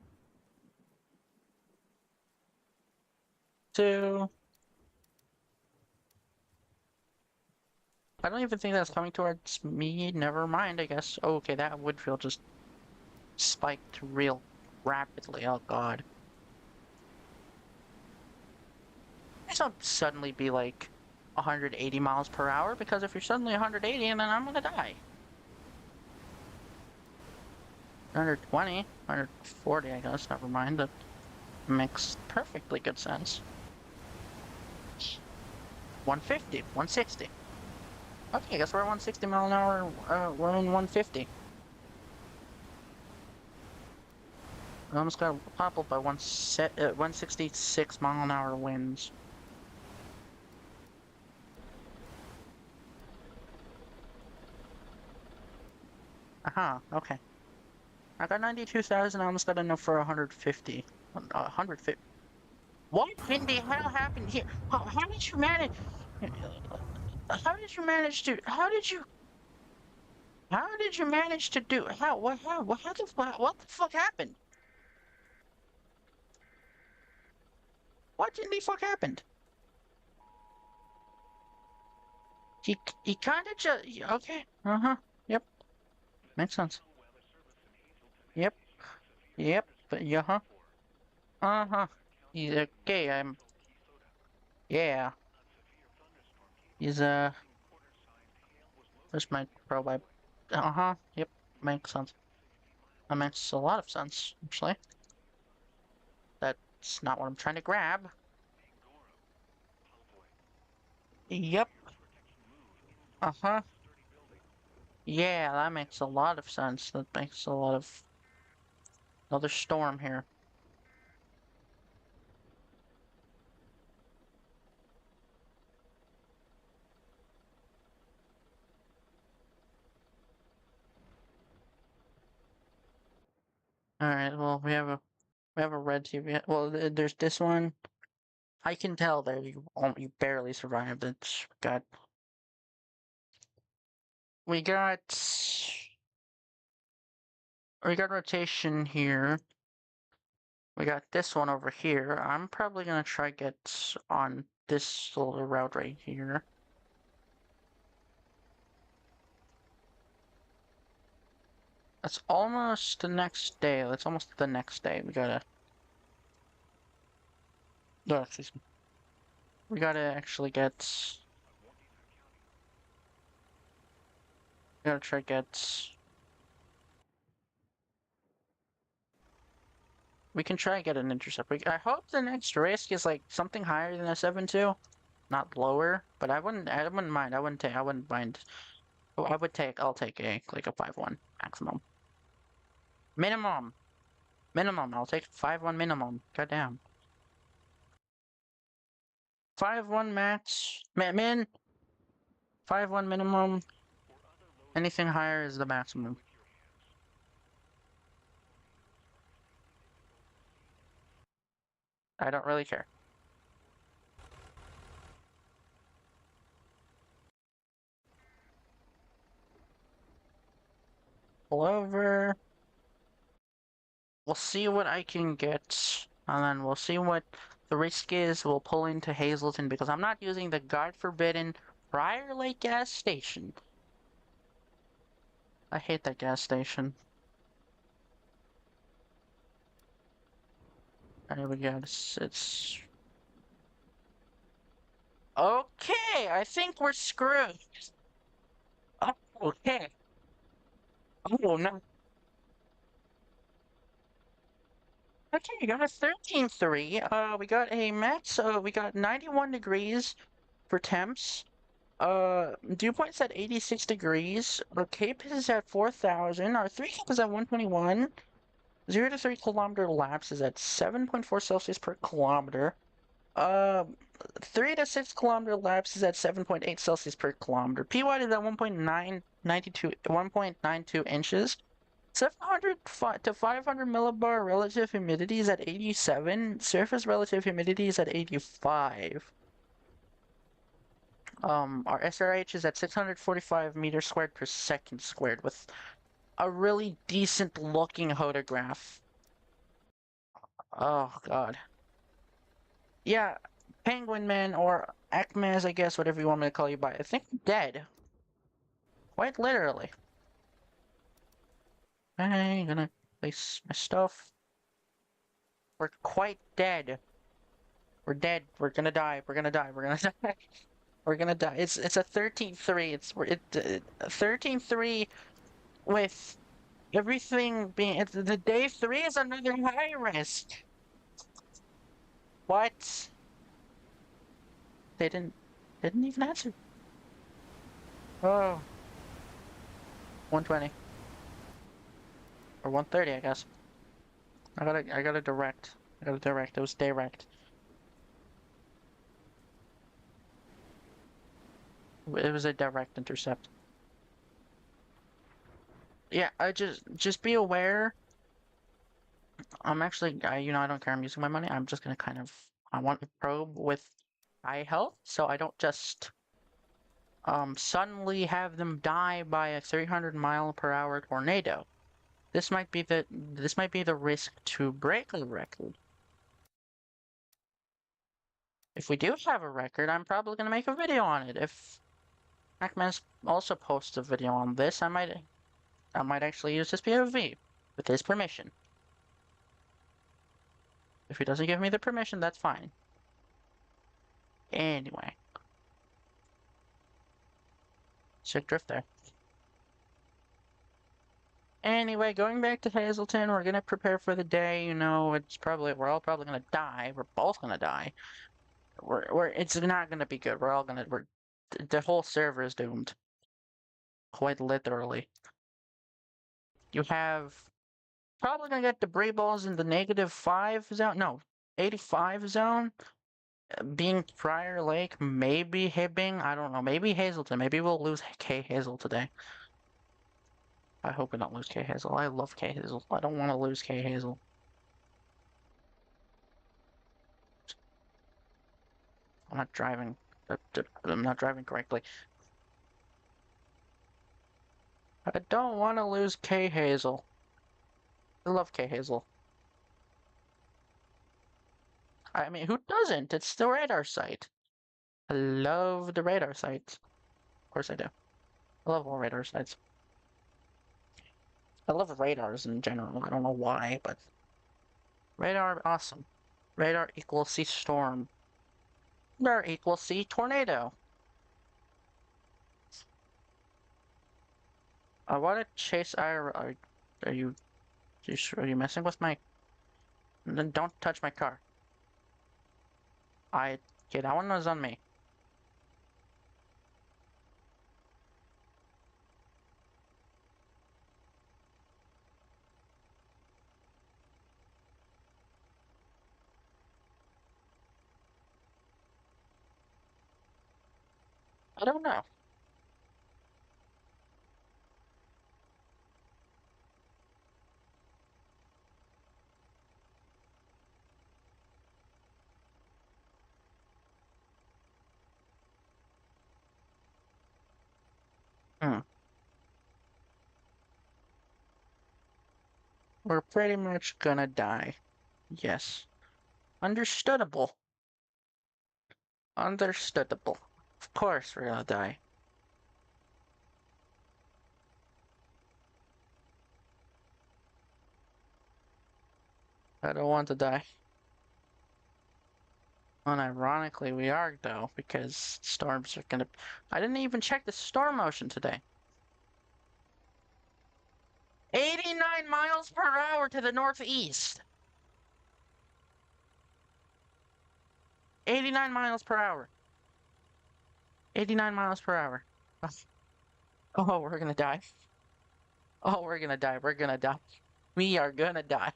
two. I don't even think that's coming towards me. Never mind, I guess. Oh, okay, that Woodfield just spiked real rapidly. Oh god. Please don't suddenly be like 180 miles per hour, because if you're suddenly 180, then I'm gonna die. 120, 140, I guess. Never mind. That makes perfectly good sense. 150, 160. Okay, I guess we're at 160 mile an hour. We're in 150. I almost got toppled by 166 mile an hour winds. Aha, okay. I got 92,000. I almost got enough for 150. 150. What in the hell happened here? How did you manage? How did you manage to? How did you? How did you manage to do? How? What? What the fuck happened? What in the fuck happened? He kind of just. Okay. Uh huh. Yep. Makes sense. Yep. Yep. But yeah. Huh. Uh huh. He's okay. Yeah. He's There's my probe. Uh huh. Yep. Makes sense. That makes a lot of sense, actually. That's not what I'm trying to grab. Yep. Uh huh. Yeah, that makes a lot of sense. That makes a lot of. Another storm here. Alright, well, we have a red TV. Well, there's this one. I can tell that you barely survived. It's got. We got. We got rotation here. We got this one over here. I'm probably gonna try get on this little route right here. That's almost the next day. That's almost the next day. We gotta. No, excuse me. We gotta actually get. We gotta try get. We can try and get an intercept. I hope the next risk is like something higher than a 7.2, not lower. But I wouldn't mind. I wouldn't mind. Oh, I'll take a like a 5.1 maximum. Minimum. Minimum. I'll take 5.1 minimum. Goddamn. 5.1 max. Min. 5.1 minimum. Anything higher is the maximum. I don't really care. Pull over. We'll see what I can get, and then we'll see what the risk is. We'll pull into Hazleton because I'm not using the God forbidden Prior Lake gas station. I hate that gas station. There we go. It's... Okay, I think we're screwed. Oh, okay. Oh, no. Okay, we got a 13.3. We got a max, we got 91 degrees for temps. Dew point's at 86 degrees. Our Cape is at 4,000. Our 3 Cape is at 121. 0 to 3 kilometer lapse is at 7.4 Celsius per kilometer. Uh, 3 to 6 kilometer lapse is at 7.8 Celsius per kilometer. P-Watt is at 1.92 inches. 700 to 500 millibar relative humidity is at 87. Surface relative humidity is at 85. Our SRH is at 645 meters squared per second squared with a really decent looking hodograph. Oh god. Yeah, Penguin Man or Acmez, I guess, whatever you want me to call you by. I think I'm dead. Quite literally. I'm gonna place my stuff. We're quite dead. We're dead. We're gonna die. We're gonna die. We're gonna die. We're gonna die. It's a 13.3. It's 13.3 with everything being. The day 3 is another high risk. What? They didn't even answer. Oh. 120 or 130, I guess. I got a direct. I got a direct. It was direct. It was a direct intercept. Yeah, I just be aware. I'm actually, I don't care. I'm using my money. I'm just gonna kind of, I want to probe with high health, so I don't just suddenly have them die by a 300-mile-per-hour tornado. This might be the risk to break the record. If we do have a record, I'm probably gonna make a video on it. If Hackman also posts a video on this, I might actually use this POV with his permission. If he doesn't give me the permission, that's fine. Anyway. Sick drift there. Anyway, going back to Hazleton, we're gonna prepare for the day. We're all probably gonna die. We're both gonna die. It's not gonna be good. The whole server is doomed. Quite literally. You have probably gonna get debris balls in the -5 zone. No, 85 zone. Being Prior Lake, maybe Hibbing. I don't know. Maybe Hazleton. Maybe we'll lose K Hazel today. I hope we don't lose K Hazel. I love K Hazel. I don't want to lose K Hazel. I'm not driving. I'm not driving correctly. I don't want to lose K Hazel. I love K Hazel. I mean, who doesn't? It's the radar site. I love the radar sites. Of course I do. I love all radar sites. I love radars in general. I don't know why, but radar, awesome. Radar equals sea storm. Radar equals sea tornado. I want to chase. Are you? Are you messing with my? Then don't touch my car. Okay, that one was on me. I don't know. Hmm. We're pretty much gonna die. Yes. Understandable. Understandable. Of course we're gonna die. I don't want to die. Unironically, we are, though, because storms are gonna. I didn't even check the storm motion today. 89 miles per hour to the northeast. 89 miles per hour. 89 miles per hour. Oh, we're gonna die. Oh, we're gonna die. We're gonna die. We are gonna die.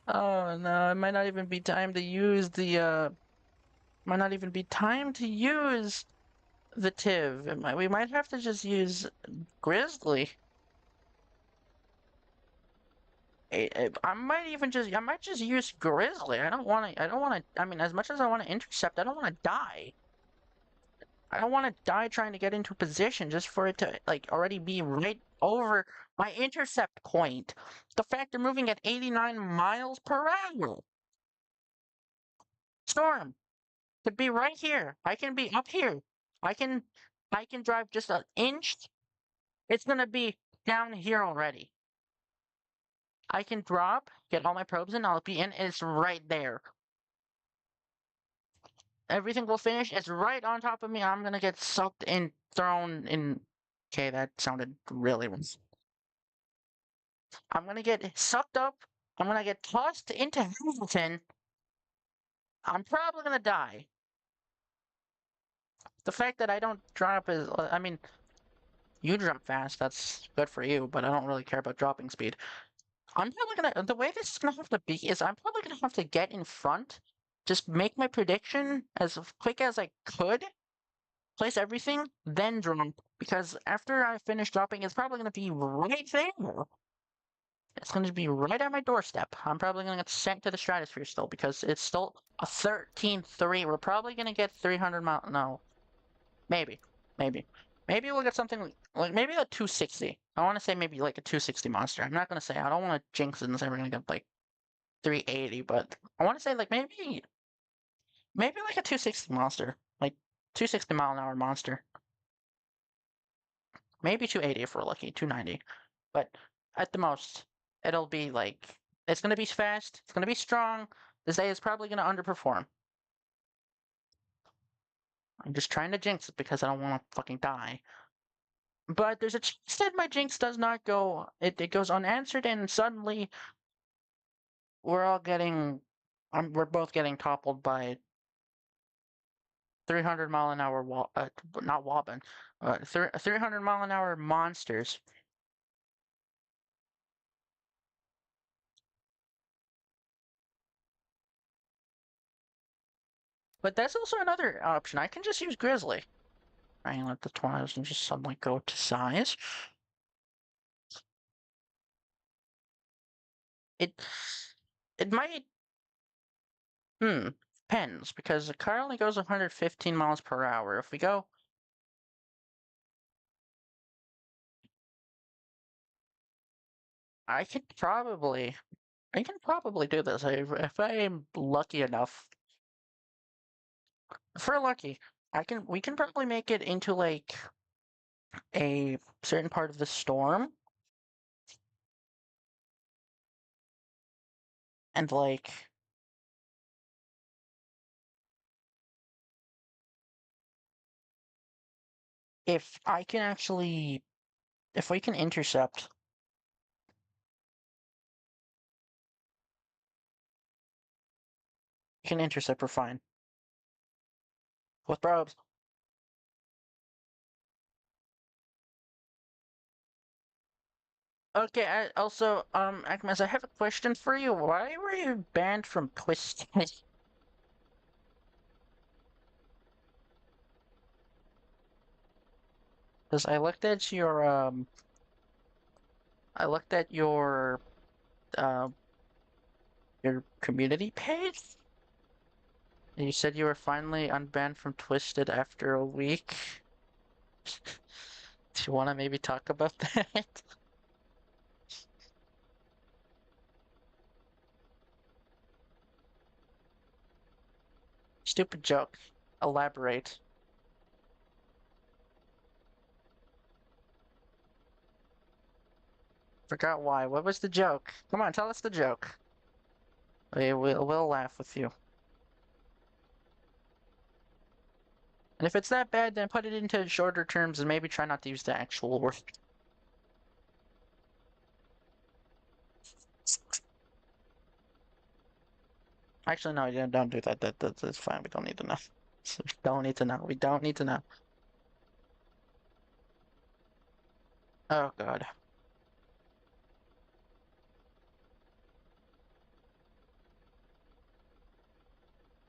Oh no, it might not even be time to use might not even be time to use the TIV. We might have to just use Grizzly. I might just use Grizzly. I don't wanna, I mean, as much as I wanna intercept, I don't wanna die. I don't wanna die trying to get into position just for it to, like, already be right over my intercept point. The fact they're moving at 89 miles per hour. Storm could be right here. I can be up here. I can, I can drive just an inch. It's gonna be down here already. I can drop, get all my probes in, I'll be in, it's right there. Everything will finish, it's right on top of me, I'm gonna get sucked in, thrown in. Okay, that sounded really wrong. I'm gonna get sucked up, I'm gonna get tossed into Hamilton. I'm probably gonna die. The fact that I don't drop is, I mean, you jump fast, that's good for you, but I don't really care about dropping speed. I'm probably gonna, the way this is gonna have to be is I'm probably gonna have to get in front, just make my prediction as quick as I could, place everything, then drop. Because after I finish dropping, it's probably gonna be right there. It's gonna be right at my doorstep. I'm probably gonna get sent to the stratosphere still because it's still a 13-3. We're probably gonna get 300 mile. No, maybe, maybe, maybe we'll get something like maybe a 260. I want to say maybe like a 260 monster. I'm not gonna say I don't want to jinx it and say we're gonna get like 380, but I want to say like maybe like a 260 monster, like 260 mile an hour monster. Maybe 280 if we're lucky, 290. But at the most, it'll be like it's gonna be fast, it's gonna be strong. This A is probably gonna underperform. I'm just trying to jinx it because I don't want to fucking die. But there's a chance that my jinx does not go. It goes unanswered, and suddenly we're all getting. We're both getting toppled by 300 mile an hour not wobbin, 300 mile an hour monsters. But that's also another option. I can just use Grizzly. I can let the tornadoes and just suddenly go to size. It it might depends because the car only goes 115 miles per hour. If we go I could probably I can probably do this if I'm lucky enough. If we're lucky, we can probably make it into like a certain part of the storm, and like if I can actually if we can intercept. Can intercept, we're fine. With probes. Okay, also, Akmaz, I have a question for you. Why were you banned from Twisted? Because I looked at uh, your community page. And you said you were finally unbanned from Twisted after a week. Do you want to maybe talk about that? Stupid joke. Elaborate. Forgot why. What was the joke? Come on, tell us the joke. We'll laugh with you. And if it's that bad, then put it into shorter terms and maybe try not to use the actual word. Actually, no, yeah, don't do that. That's fine. We don't need to know. We don't need to know. We don't need to know. Oh god.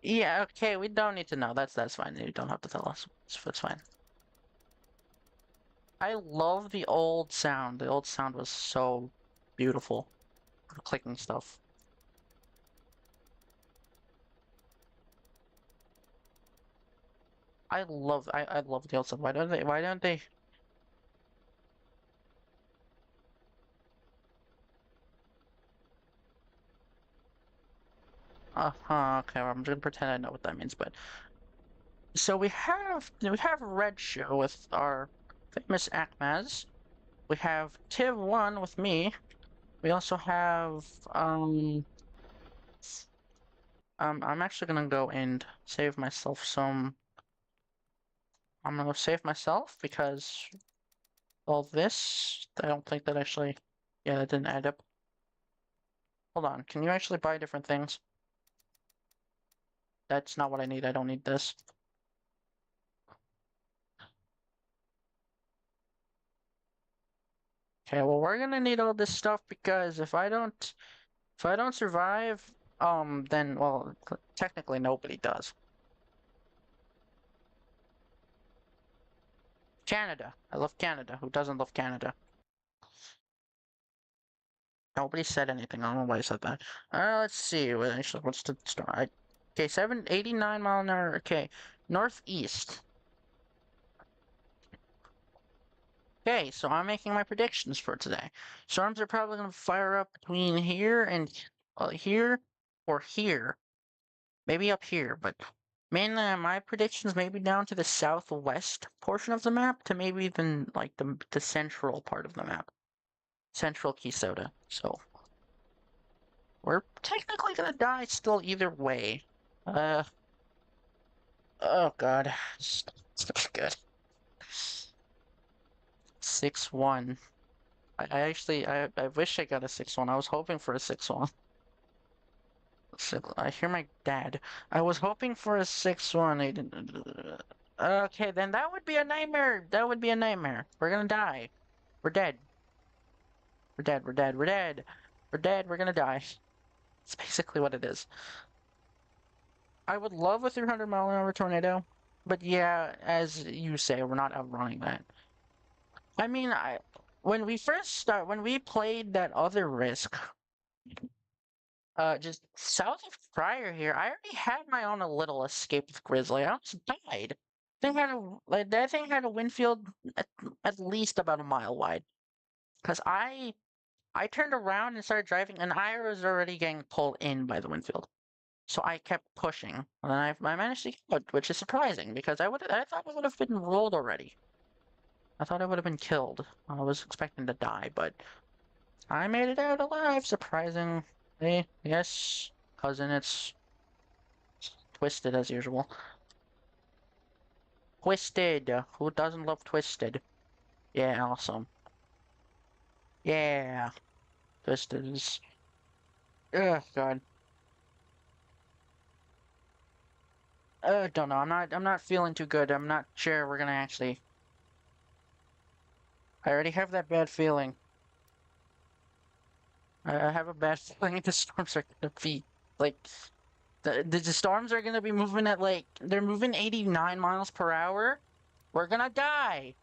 Yeah, okay, we don't need to know. That's fine. You don't have to tell us. It's fine. I love the old sound. The old sound was so beautiful. Clicking stuff. I love the old stuff. Why don't they uh-huh, okay, I'm just gonna pretend I know what that means, but so we have Red Show with our famous Akmaz. We have Tiv1 with me. We also have I'm actually gonna go and save myself some. I'm gonna save myself because all this. I don't think that actually. Yeah, that didn't add up. Hold on. Can you actually buy different things? That's not what I need. I don't need this. Okay, well we're gonna need all this stuff because if I don't survive, then well technically nobody does. Canada. I love Canada. Who doesn't love Canada? Nobody said anything. I don't know why I said that. Let's see. Actually, what's the start? Okay, 89 mile an hour. Okay, northeast. Okay, so I'm making my predictions for today. Storms are probably going to fire up between here and here or here. Maybe up here, but mainly my predictions maybe down to the southwest portion of the map to maybe even like the central part of the map. Central Kisota. So we're technically gonna die still either way. Uh oh god. It's not good. 6-1. I actually I wish I got a 6-1. I was hoping for a 6-1. I hear my dad. I was hoping for a 6-1. I didn't. Okay, then that would be a nightmare. That would be a nightmare. We're gonna die. We're dead. We're dead. We're dead. We're dead. We're dead. We're gonna die. It's basically what it is. I would love a 300 mile an hour tornado, but yeah, as you say, we're not outrunning that. I mean, when we played that other Risk, just south of Prior here, I already had my own a little escape with Grizzly. I almost died. That thing had a wind field at least about a mile wide. Cause I turned around and started driving, and I was already getting pulled in by the Winfield. So I kept pushing, and then I managed to get out, which is surprising because I thought I would have been rolled already. I thought I would have been killed. I was expecting to die, but I made it out alive, surprisingly. Yes, cousin, it's Twisted as usual. Twisted! Who doesn't love Twisted? Yeah, awesome. Yeah, Twisted is... Ugh, God. Don't know, I'm not feeling too good. I'm not sure we're gonna actually... I already have that bad feeling. I have a bad feeling the storms are gonna be, like... The storms are gonna be moving at, like... They're moving 89 miles per hour. We're gonna die!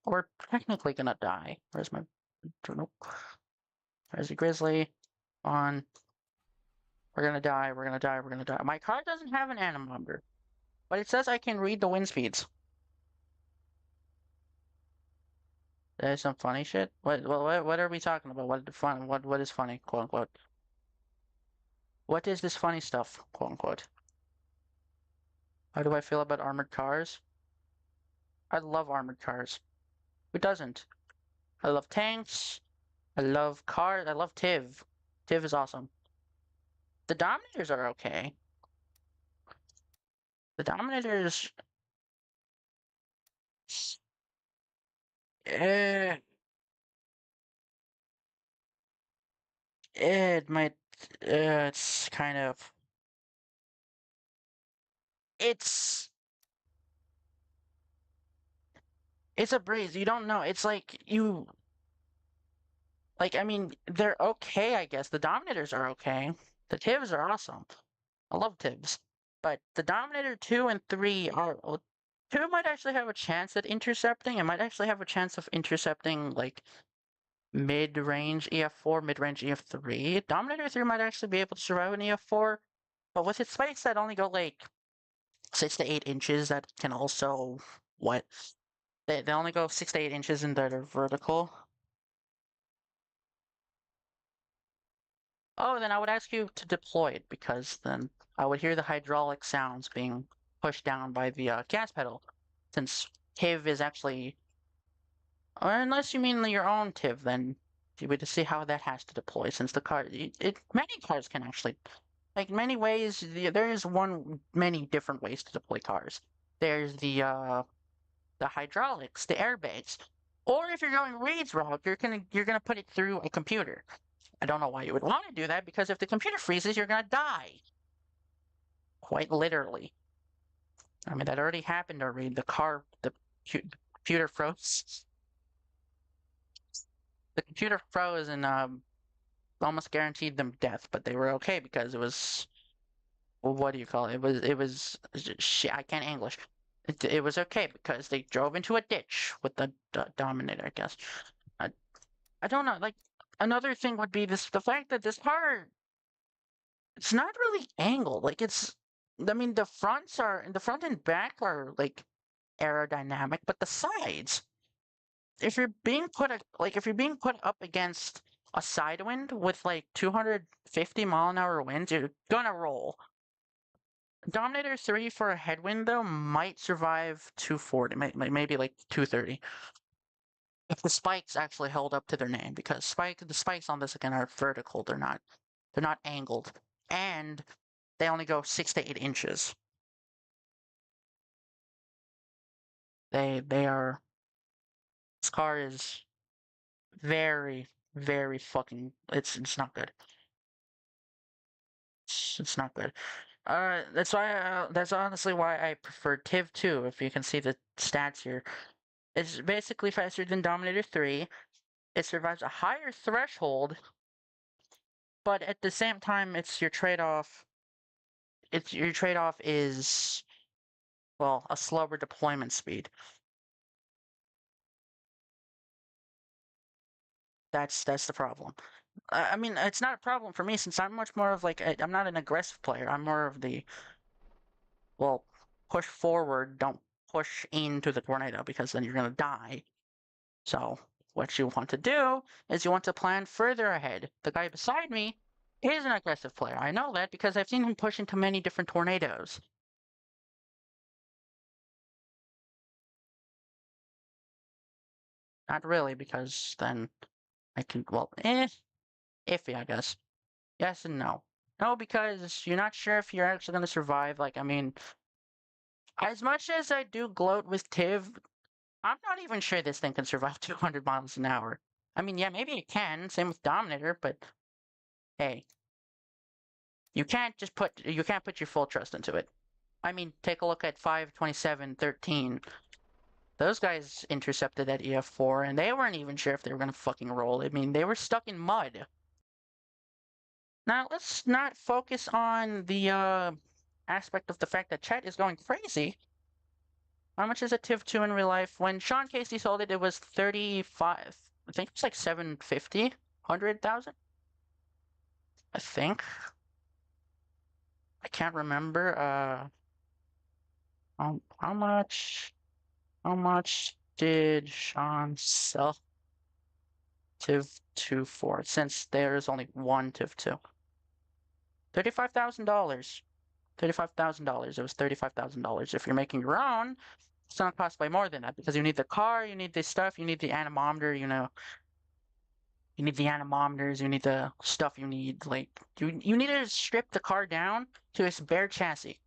We're technically gonna die. Where's my... Nope. There's a grizzly. On. We're gonna die, we're gonna die, we're gonna die. My car doesn't have an anemometer, but it says I can read the wind speeds. There's some funny shit. What are we talking about? What is funny, quote unquote? What is this funny stuff, quote unquote? How do I feel about armored cars? I love armored cars. Who doesn't? I love tanks. I love cars. I love TIV. TIV is awesome. The Dominators are okay. The Dominators. Eh, it might. It's kind of. It's. It's a breeze. You don't know. It's like you. Like, I mean, they're okay, I guess. The Dominators are okay. The Tivs are awesome. I love Tivs. But the Dominator 2 and 3 are. Well, 2 might actually have a chance at intercepting. It might actually have a chance of intercepting, like, mid-range EF4, mid-range EF3. Dominator 3 might actually be able to survive an EF4. But with its spikes that only go, like, 6 to 8 inches, that can also. What? They only go 6 to 8 inches in their vertical. Oh, then I would ask you to deploy it, because then I would hear the hydraulic sounds being pushed down by the gas pedal, since TIV is actually... Or unless you mean your own TIV, then you would see how that has to deploy, since the car... many cars can actually... Like, many ways, there is many different ways to deploy cars. There's the hydraulics, the airbags. Or if you're going Reed's route, you're gonna put it through a computer. I don't know why you would want to do that, because if the computer freezes, you're gonna die. Quite literally. I mean, that already happened already. The computer froze. The computer froze and almost guaranteed them death, but they were okay because it was... What do you call it? It was shit. I can't English. It was okay because they drove into a ditch with the Dominator, I guess. I don't know. Like, another thing would be the fact that this car, it's not really angled. Like, I mean, the front and back are like aerodynamic, but the sides, if you're being put up against a side wind with like 250-mile-an-hour winds, you're gonna roll. Dominator 3 for a headwind, though, might survive 240, maybe like 230. If the spikes actually held up to their name, because the spikes on this again are vertical, they're not angled. And they only go 6 to 8 inches. They are... This car is very, very fucking... It's not good. It's not good. That's honestly why I prefer TIV 2, if you can see the stats here. It's basically faster than Dominator 3. It survives a higher threshold, but at the same time, your trade-off is, well, a slower deployment speed. That's the problem. I mean, it's not a problem for me, since I'm much more of like I'm not an aggressive player. I'm more of the, well, push forward, don't push into the tornado, because then you're gonna die. So what you want to do is you want to plan further ahead. The guy beside me is an aggressive player. I know that because I've seen him push into many different tornadoes. Not really, because then I can, well, iffy, I guess. Yes and no. No, because you're not sure if you're actually going to survive. Like, I mean, as much as I do gloat with Tiv, I'm not even sure this thing can survive 200 miles an hour. I mean, yeah, maybe it can. Same with Dominator, but hey, you can't put your full trust into it. I mean, take a look at 52713. Those guys intercepted that EF4, and they weren't even sure if they were gonna fucking roll. I mean, they were stuck in mud. Now, let's not focus on the aspect of the fact that Chet is going crazy. How much is a Tiv 2 in real life? When Sean Casey sold it, it was 35. I think it was like 750, 100,000. I think. I can't remember. How much? How much did Sean sell Tiv 2 for? Since there is only one Tiv 2. $35,000. $35,000. It was $35,000. If you're making your own, it's gonna cost by more than that because you need the car, you need the stuff, you need the anemometer, you know. You need the anemometers, you need the stuff you need. Like, you need to strip the car down to its bare chassis.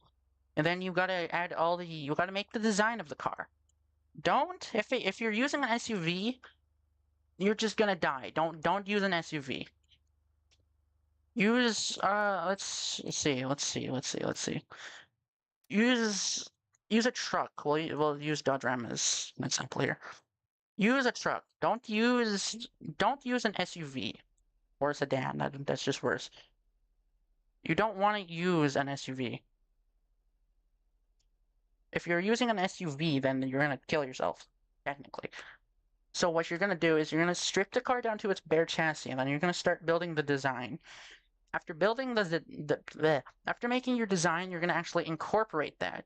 And then you gotta add you gotta make the design of the car. If you're using an SUV, you're just gonna die. Don't use an SUV. Use let's see. Use a truck. We'll use Dodge Ram as an example here. Use a truck. Don't use an SUV or a sedan. That's just worse. You don't want to use an SUV. If you're using an SUV, then you're gonna kill yourself, technically. So what you're gonna do is you're gonna strip the car down to its bare chassis, and then you're gonna start building the design. After building after making your design, you're gonna actually incorporate that.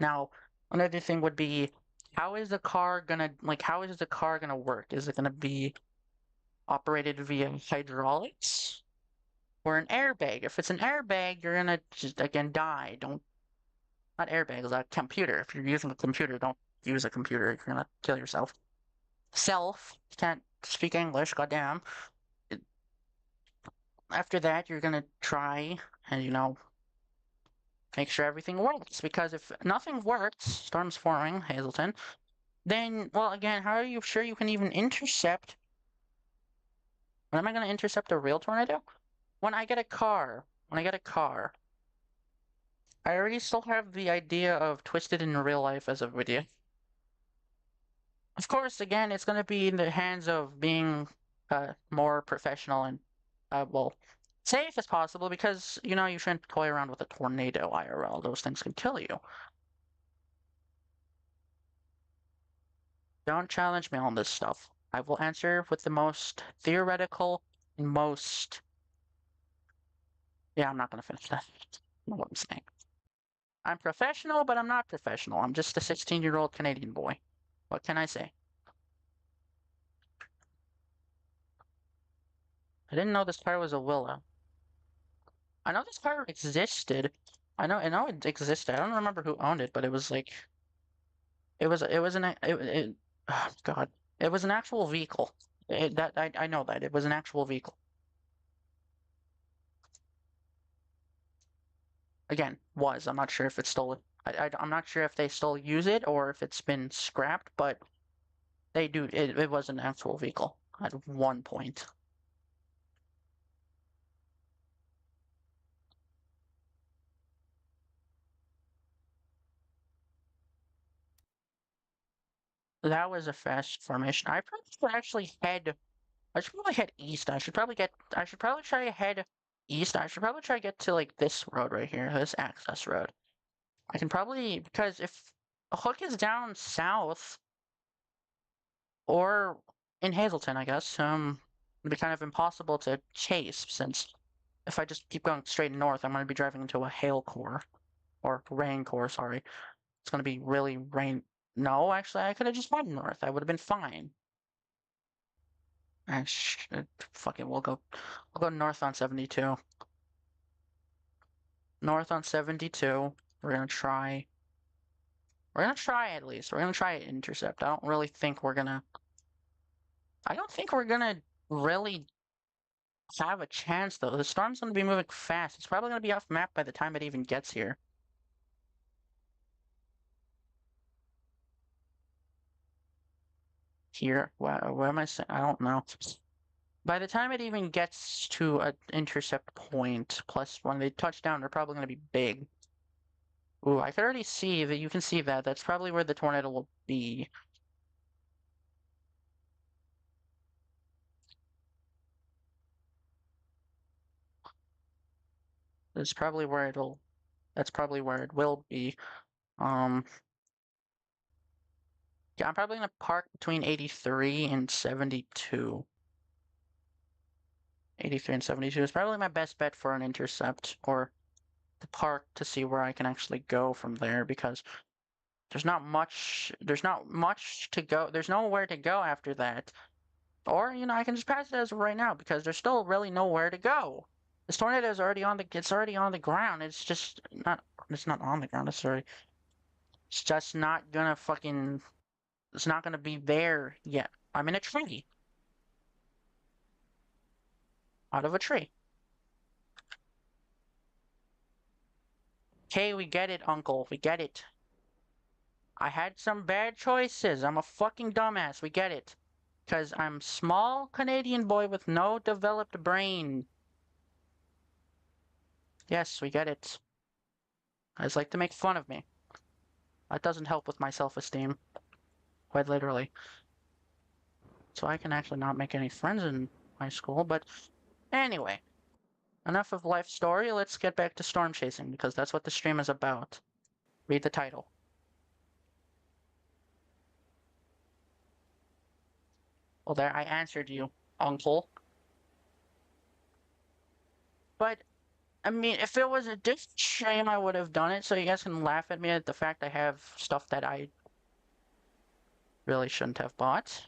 Now, another thing would be, how is the car gonna work? Is it gonna be operated via hydraulics or an airbag? If it's an airbag, you're gonna just again die. Not airbags, a computer. If you're using a computer, don't use a computer. You're gonna kill yourself. Can't speak English, goddamn. After that, you're gonna try and, make sure everything works. Because if nothing works, storm's forming, Hazleton, then, well, again, how are you sure you can even intercept? When am I gonna intercept a real tornado? When I get a car. I already still have the idea of Twisted in real life as a video. Of course, again, it's gonna be in the hands of being more professional and, well, safe as possible because, you shouldn't toy around with a tornado IRL. Those things can kill you. Don't challenge me on this stuff. I will answer with the most theoretical and most... Yeah, I'm not gonna finish that. I know what I'm saying. I'm professional, but I'm not professional. I'm just a 16-year-old Canadian boy. What can I say? I didn't know this car was a Willow. I know this car existed. I know it existed. I don't remember who owned it, but it was like... It was oh god. It was an actual vehicle. I know that. It was an actual vehicle. Again, I'm not sure if it's still... I'm not sure if they still use it or if it's been scrapped, but they do. It was an actual vehicle at one point. That was a fast formation. I probably should actually head... I should probably head east. I should probably try to head east. I should probably try to get to, like, this road right here, this access road. I can probably... Because if a hook is down south, or in Hazleton, I guess, it'd be kind of impossible to chase, since if I just keep going straight north, I'm going to be driving into a hail core, or rain core, sorry. It's going to be really No, actually, I could have just went north. I would have been fine. Fuck it, we'll go north on 72. North on 72. We're gonna try at least. We're gonna try intercept. I don't think we're gonna really have a chance though. The storm's gonna be moving fast. It's probably gonna be off map by the time it even gets here. Here, what am I saying? I don't know. By the time it even gets to an intercept point, plus when they touch down, they're probably gonna be big. Ooh, I can already see that. You can see that. That's probably where the tornado will be. That's probably where it'll. That's probably where it will be. Um, yeah, I'm probably gonna park between 83 and 72. 83 and 72 is probably my best bet for an intercept, or to park to see where I can actually go from there, because there's not much to go, there's nowhere to go after that. Or, I can just pass it as of right now, because there's still really nowhere to go. This tornado is already it's already on the ground. It's not on the ground, it's just not gonna fucking, it's not gonna be there yet. I'm in a tree. Out of a tree. Okay, we get it, Uncle. We get it. I had some bad choices. I'm a fucking dumbass. We get it. Because I'm small Canadian boy with no developed brain. Yes, we get it. I just like to make fun of me. That doesn't help with my self-esteem. Quite literally. So I can actually not make any friends in high school, but anyway. Enough of life story, let's get back to storm chasing, because that's what the stream is about. Read the title. Well, there, I answered you, Uncle. But, I mean, if it was a different stream, I would have done it, so you guys can laugh at me at the fact I have stuff that I really shouldn't have bought.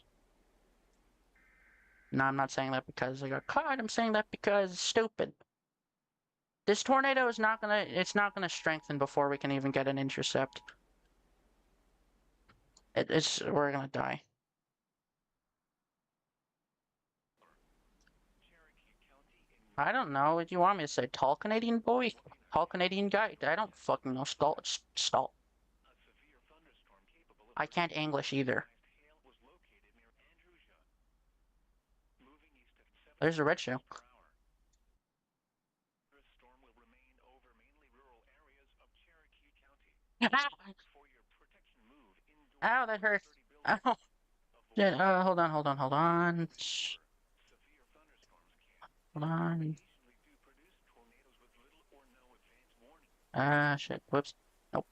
No, I'm not saying that because I got caught, I'm saying that because it's stupid. This tornado is it's not gonna strengthen before we can even get an intercept. We're gonna die. I don't know. What do you want me to say? Tall Canadian boy? Tall Canadian guy? I don't fucking know. Stall. I can't English either. There's a red shoe. Ow, that hurts. Ow. Yeah, hold on. Hold on. Shit. Whoops. Nope.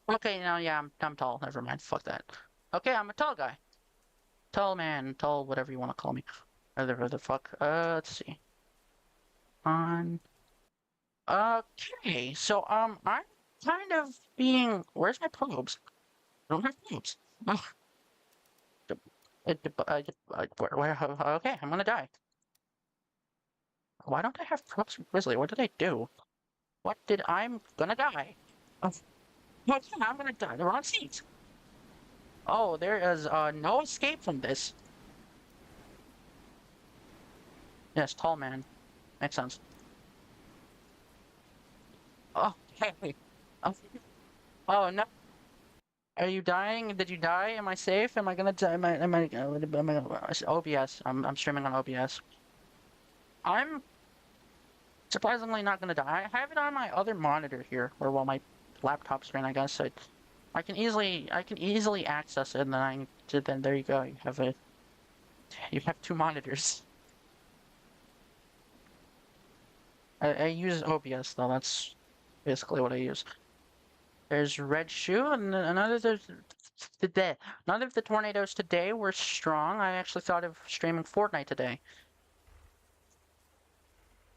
Okay, now, yeah, I'm tall. Never mind. Fuck that. Okay, I'm a tall guy. Tall man. Tall, whatever you want to call me. Whatever the fuck. Let's see. On. Okay, so, I'm kind of being. Where's my probes? I don't have probes. Oh, okay, I'm gonna die. Why don't I have probes from Grizzly? What did I do? I'm gonna die. Oh, yeah, I'm gonna die. The wrong seat. Oh, there is no escape from this. Yes, tall man. Makes sense. Oh, hey. Oh, oh no. Are you dying? Did you die? Am I safe? Am I gonna die? OBS. I'm streaming on OBS. I'm surprisingly not gonna die. I have it on my other monitor here, or well, my laptop screen, I guess. I can easily access it, and then there you go. You have two monitors. I use OBS though. That's basically what I use. There's red shoe, and none of the tornadoes today were strong. I actually thought of streaming Fortnite today.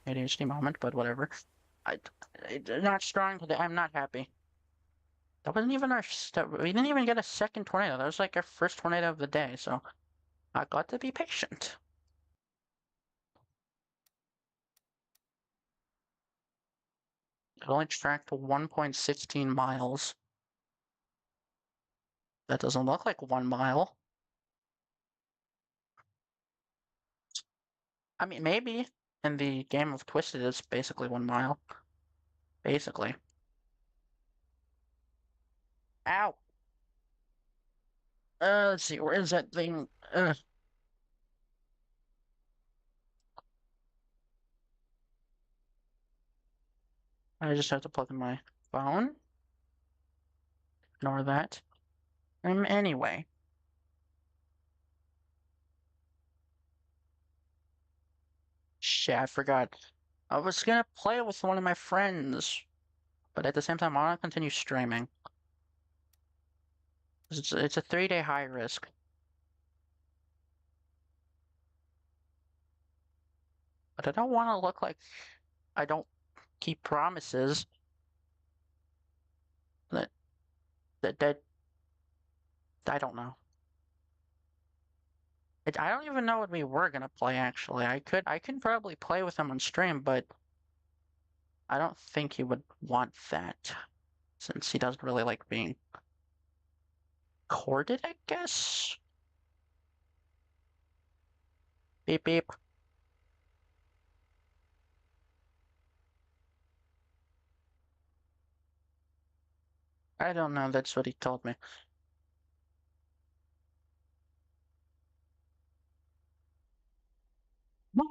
ADHD moment, but whatever. Not strong today. I'm not happy. That wasn't even our step. We didn't even get a second tornado. That was like our first tornado of the day, so I got to be patient. It only tracked 1.16 miles. That doesn't look like 1 mile. I mean, maybe in the game of Twisted, it's basically 1 mile. Basically. Ow! Let's see, where is that thing? I just have to plug in my phone. Ignore that. Anyway. Shit, I forgot. I was gonna play with one of my friends, but at the same time, I want to continue streaming. It's a 3-day high risk. But I don't want to look like I don't keep promises. That, that I don't know. I don't even know what we were gonna play, actually. I could probably play with him on stream, but I don't think he would want that, since he doesn't really like being courted, I guess? Beep beep. I don't know, that's what he told me.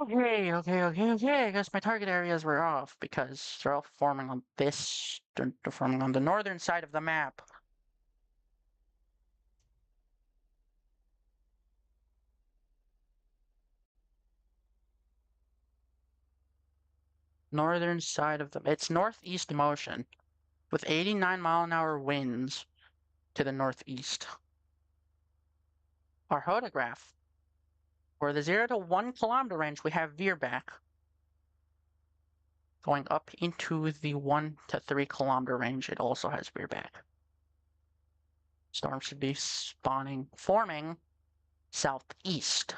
Okay. I guess my target areas were off because they're all forming on they're forming on the northern side of the map. Northern side of it's northeast motion with 89-mile-an-hour winds to the northeast. Our photograph. For the 0 to 1 kilometer range, we have veerback. Going up into the 1 to 3 kilometer range, it also has veerback. Storm should be forming southeast.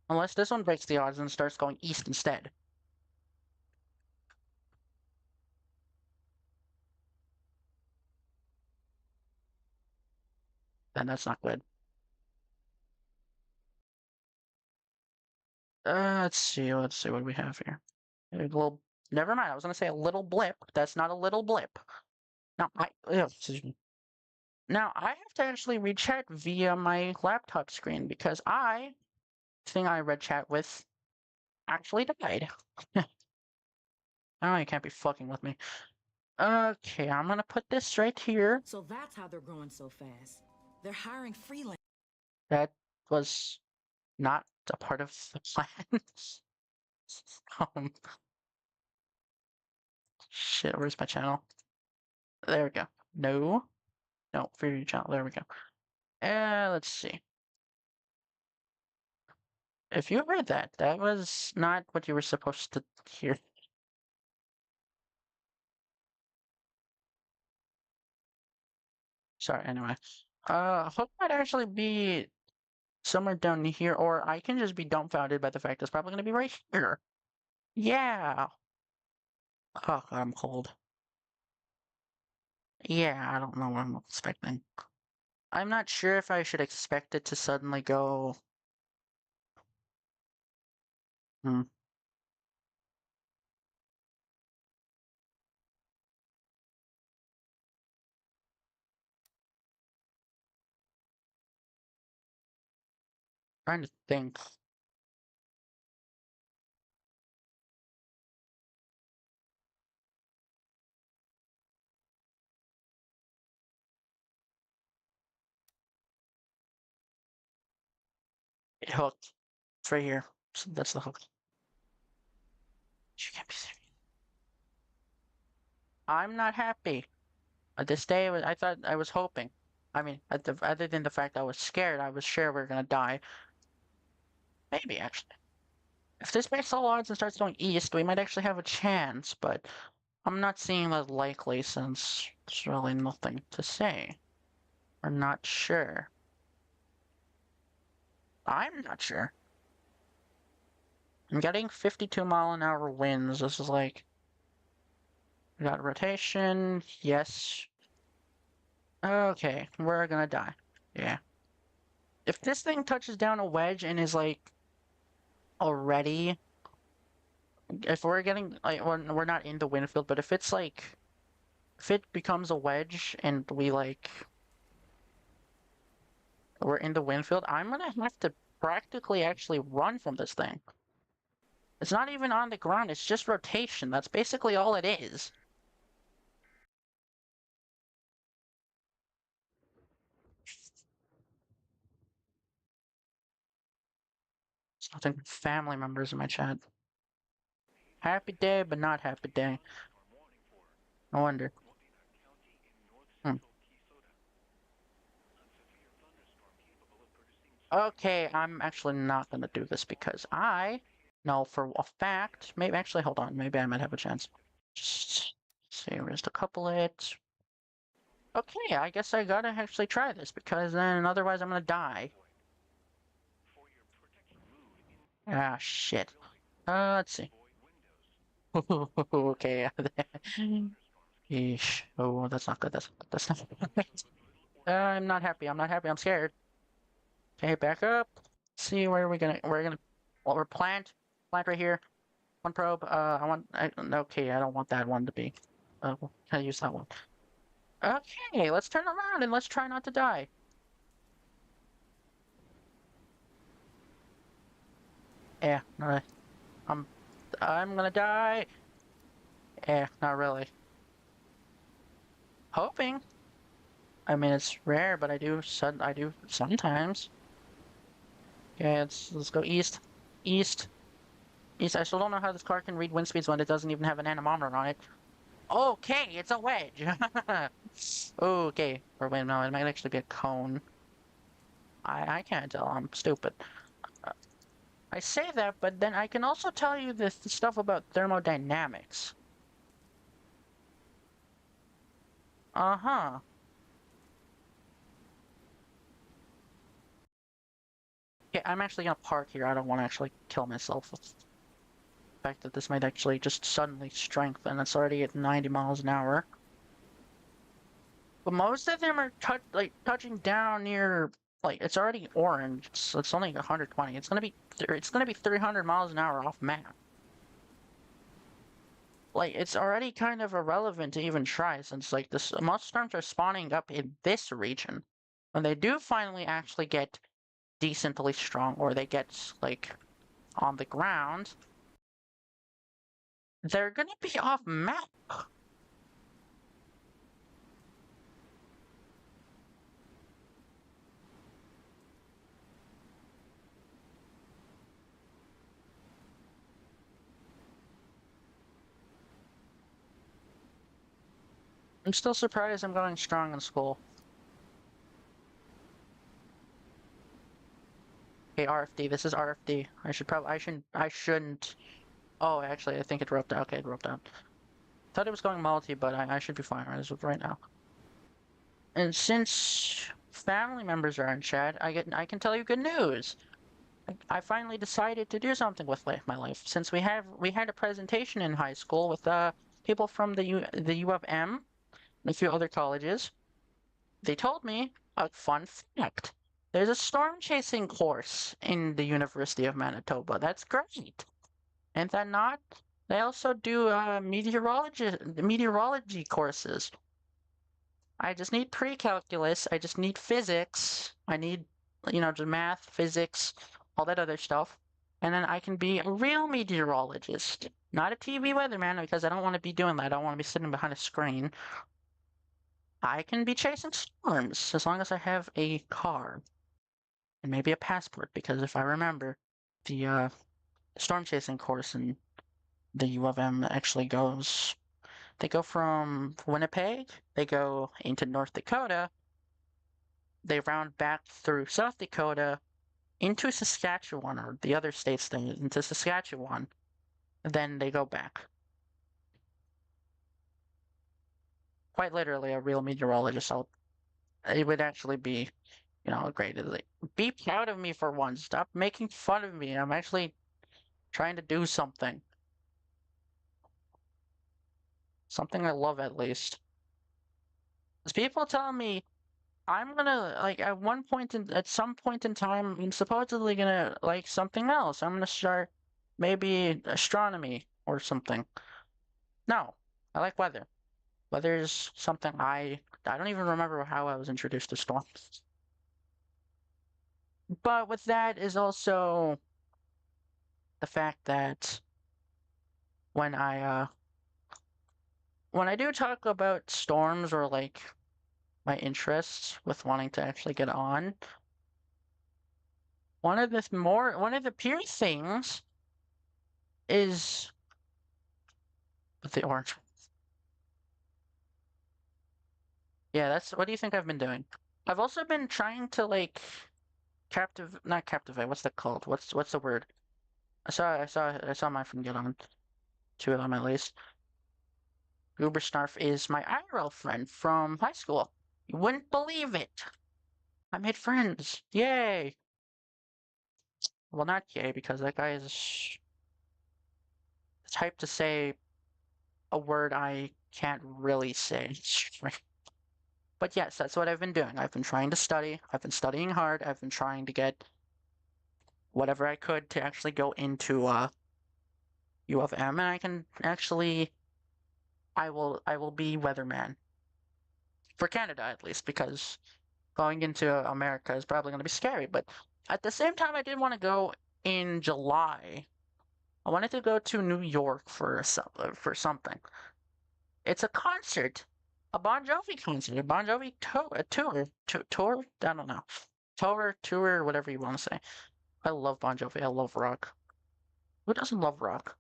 Unless this one breaks the odds and starts going east instead. Then that's not good. Let's see what we have here. A little, never mind, I was gonna say a little blip. That's not a little blip. Now, excuse me. Now, I have to actually read chat via my laptop screen because thing I read chat with, actually died. Oh, you can't be fucking with me. Okay, I'm gonna put this right here. So that's how they're growing so fast. They're hiring freelance. That was not a part of the plan. um, shit, where's my channel? There we go. No, for your channel. There we go. Let's see. If you heard that, that was not what you were supposed to hear. Sorry, anyway. Hope might actually be somewhere down here, or I can just be dumbfounded by the fact it's probably gonna be right here. Yeah. Oh god, I'm cold. Yeah, I don't know what I'm expecting. I'm not sure if I should expect it to suddenly go. Hmm. Trying to think. It hooked. It's right here. So that's the hook. You can't be serious. I'm not happy. This day, I thought I was hoping. I mean, other than the fact I was scared, I was sure we were gonna die. Maybe, actually. If this breaks all odds and starts going east, we might actually have a chance, but I'm not seeing that likely since There's really nothing to say. We're not sure. I'm not sure. I'm getting 52-mile-an-hour winds. This is like... We got rotation. Yes. Okay, we're gonna die. Yeah. If this thing touches down a wedge and is like... already... If we're getting... like, we're not in the wind field, but if it's like... If it becomes a wedge and we like... We're in the wind field, I'm gonna have to practically actually run from this thing. It's not even on the ground, it's just rotation. That's basically all it is. Something family members in my chat. Happy day, but not happy day. No wonder. Okay, I'm actually not gonna do this because I know for a fact. Maybe actually, hold on. Maybe I might have a chance. Just see, where's the couplet? Okay, I guess I gotta actually try this because then otherwise I'm gonna die. Ah, shit. Let's see. Okay. Yeesh. Oh, that's not good. That's not good. I'm not happy. I'm not happy. I'm scared. Okay, back up. See where we're gonna well, we're plant right here. One probe. Okay, I don't want that one to be. Can I use that one? Okay, let's turn around and let's try not to die. Yeah, no, I'm gonna die. Yeah, not really. Hoping. I mean, it's rare, but I do sometimes. Okay, let's go east. East. East. I still don't know how this car can read wind speeds when it doesn't even have an anemometer on it. Okay, it's a wedge. Okay. Or wait, no, it might actually be a cone. I can't tell. I'm stupid. I say that, but then I can also tell you this stuff about thermodynamics. Uh-huh. Yeah, I'm actually gonna park here. I don't want to actually kill myself with the fact that this might actually just suddenly strengthen. It's already at 90 miles an hour. But most of them are touching down near, like, it's already orange. So it's only 120. It's gonna be 300 miles an hour off map. Like, it's already kind of irrelevant to even try since like most storms are spawning up in this region. When they do finally actually get decently strong, or they get like on the ground, they're gonna be off map. I'm still surprised I'm going strong in school. Okay, RFD. This is RFD. I shouldn't. Oh, actually, I think it roped out. Okay, it roped out. Thought it was going multi, but I should be fine right now. And since family members are in chat, I can tell you good news. I finally decided to do something with my life. Since we had a presentation in high school with people from the U of M and a few other colleges. They told me a fun fact. There's a storm chasing course in the University of Manitoba. That's great. And that not? They also do meteorology courses. I just need pre-calculus. I just need physics. I need, just math, physics, all that other stuff. And then I can be a real meteorologist, not a TV weatherman, because I don't want to be doing that. I don't want to be sitting behind a screen. I can be chasing storms as long as I have a car and maybe a passport, because if I remember, the storm chasing course in the U of M actually they go from Winnipeg, they go into North Dakota, they round back through South Dakota into Saskatchewan, or the other states thing, into Saskatchewan, then they go back. quite literally a real meteorologist, it would actually be, great. Like, be proud of me for once. Stop making fun of me. I'm actually trying to do something. Something I love at least. Because people tell me I'm gonna like at some point in time, I'm supposedly gonna like something else. I'm gonna start maybe astronomy or something. No, I like weather. Weather is something I don't even remember how I was introduced to storms. But with that is also the fact that when I uh when I do talk about storms or like my interests with wanting to actually get on, one of the pure things is with the orange. Yeah, that's what do you think I've been doing? I've also been trying to like not captivate, what's that called? What's the word? I saw my friend get on, two of them at least. Ubersnarf is my IRL friend from high school. You wouldn't believe it. I made friends. Yay! Well, not yay, because that guy is the type to say a word I can't really say. But yes, that's what I've been doing. I've been trying to study. I've been studying hard. I've been trying to get whatever I could to actually go into U of M, and I can actually I will be weatherman for Canada at least, because going into America is probably going to be scary. But at the same time, I did want to go in July. I wanted to go to New York for something. It's a concert, a Bon Jovi concert, a Bon Jovi tour. I don't know, tour, whatever you want to say. I love Bon Jovi. I love rock. Who doesn't love rock?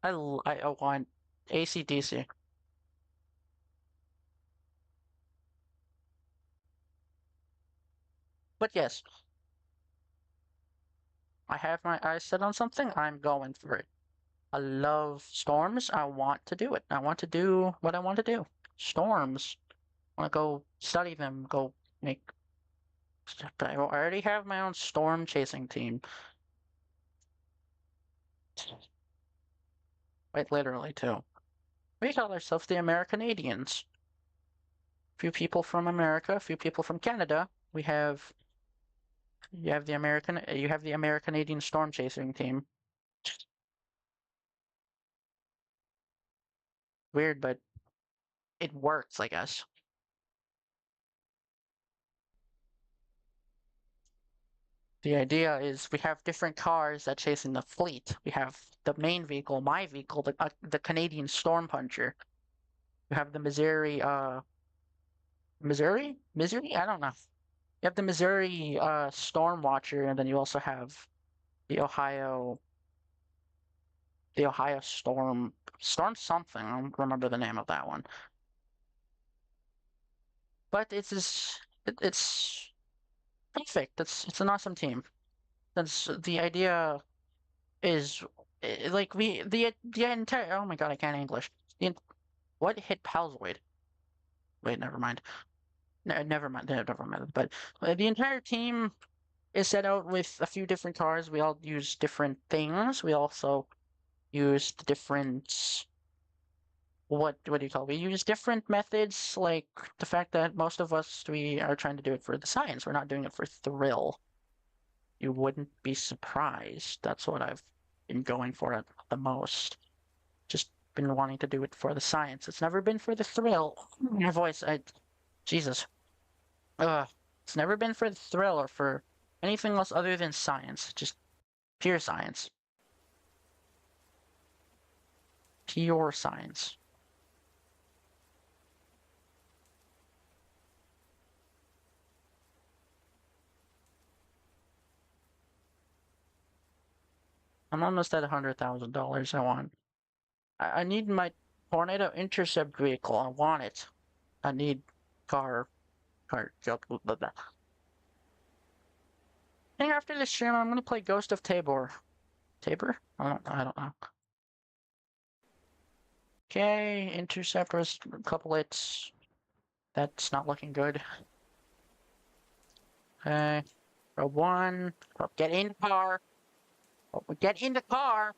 I want AC/DC. But yes, I have my eyes set on something. I'm going for it. I love storms. I want to do it. I want to do what I want to do. Storms. I want to go study them. Go make. I already have my own storm chasing team. Quite literally too. We call ourselves the Americanadians. Few people from America, a few people from Canada. You have the Americanadian storm chasing team. Weird, but it works, I guess. The idea is we have different cars that chase in the fleet. We have the main vehicle, my vehicle, the Canadian Storm Puncher. You have the Missouri? I don't know. You have the Missouri Storm Watcher, and then you also have the Ohio Storm something. I don't remember the name of that one. But it's perfect. It's an awesome team. That's the idea is like the entire, oh my god, I can't English. What hit Palzoid? Wait, never mind. No, never mind. Never mind. But the entire team is set out with a few different cars. We all use different things. We also use different, what do you call it? We use different methods, like the fact that most of us, we are trying to do it for the science. We're not doing it for thrill. You wouldn't be surprised. That's what I've been going for at the most. Just been wanting to do it for the science. It's never been for the thrill. My voice, Jesus. It's never been for the thrill or for anything else other than science. Just pure science. Pure science. I'm almost at $100,000. I want. I need my Tornado Intercept vehicle. I want it. I need car. Car. Blah, blah, blah. think after this stream, I'm gonna play Ghost of Tabor. Tabor? I don't know. Okay, intercept was a couple hits. That's not looking good. Okay, row one. Oh, get in the car. Oh, get in the car.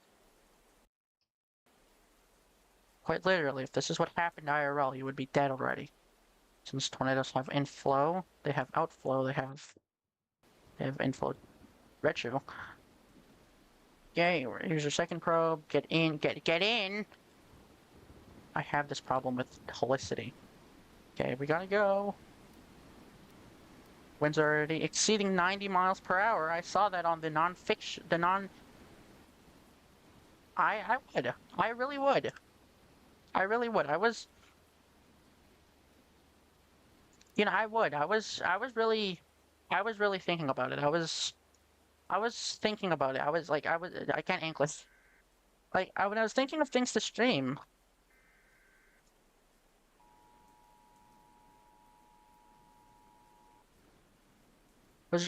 Quite literally, if this is what happened to IRL, you would be dead already. Since tornadoes have inflow, they have outflow, they have inflow retro. Okay, here's your second probe. Get in, get in! I have this problem with helicity. Okay, we gotta go. Winds are already exceeding 90 miles per hour. I saw that on the non-fiction, I would. I really would. I really would. I would. I was really thinking about it. I was thinking about it. I can't English. When I was thinking of things to stream.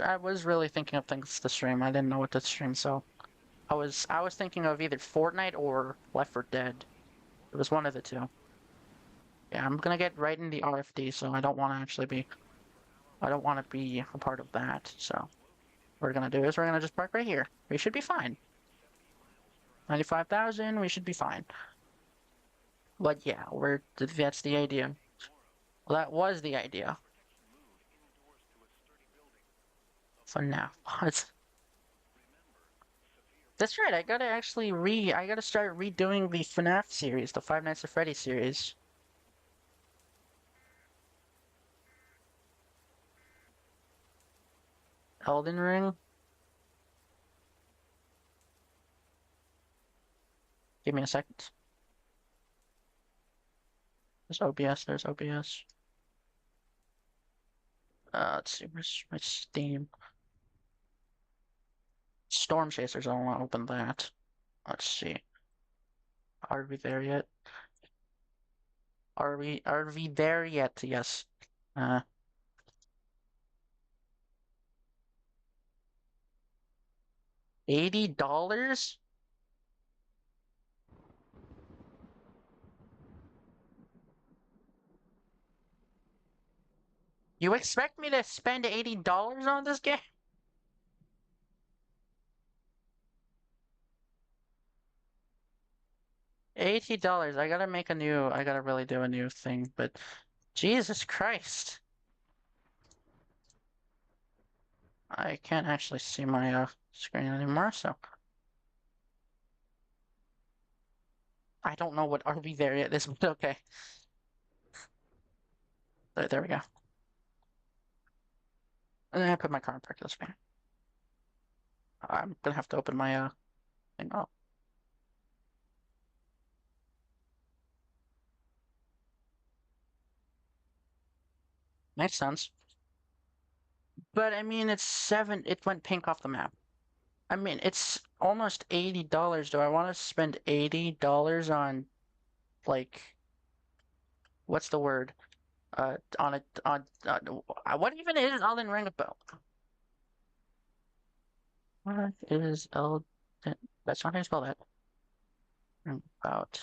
I was really thinking of things to stream. I didn't know what to stream, so I was thinking of either Fortnite or Left 4 Dead. It was one of the two. Yeah, I'm gonna get right in the RFD, so I don't want to actually be. I don't want to be a part of that. So what we're gonna do is we're gonna just park right here. We should be fine. 95,000. We should be fine. But yeah, that's the idea. Well, that was the idea. For now. That's right, I gotta start redoing the FNAF series, the Five Nights at Freddy's series. Elden Ring? Give me a second. There's OBS. Let's see, where's my Steam? Storm Chasers, I don't want to open that. Let's see. Are we there yet? Are we there yet? Yes. $80? You expect me to spend $80 on this game? $80. I gotta really do a new thing, but Jesus Christ. I can't actually see my screen anymore, so I don't know what are we there yet this but okay. There we go. And then I put my car in park this way. I'm gonna have to open my thing up. Makes sense. But I mean it went pink off the map. I mean it's almost $80. Do I want to spend $80 on like what's the word? What even is Elden Ring about? What is Elden? That's not how you spell that. About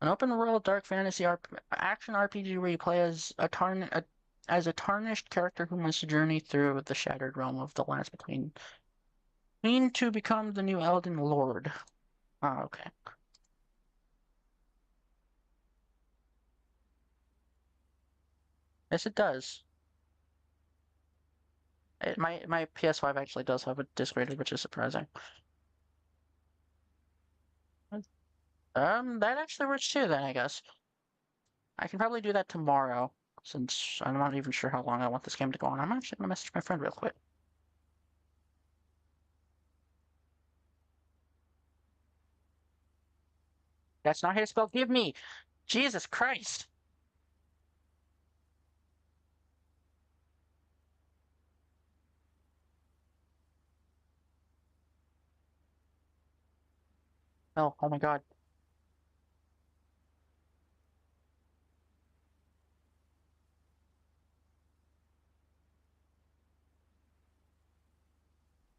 an open world dark fantasy action RPG where you play as a tarnished character who must journey through the shattered realm of the lands between to become the new Elden Lord. Oh, okay. Yes, it does. My PS5 actually does have a disc reader, which is surprising. That actually works too then, I guess. I can probably do that tomorrow, since I'm not even sure how long I want this game to go on. I'm actually gonna message my friend real quick. That's not how to spell give me! Jesus Christ! Oh my god.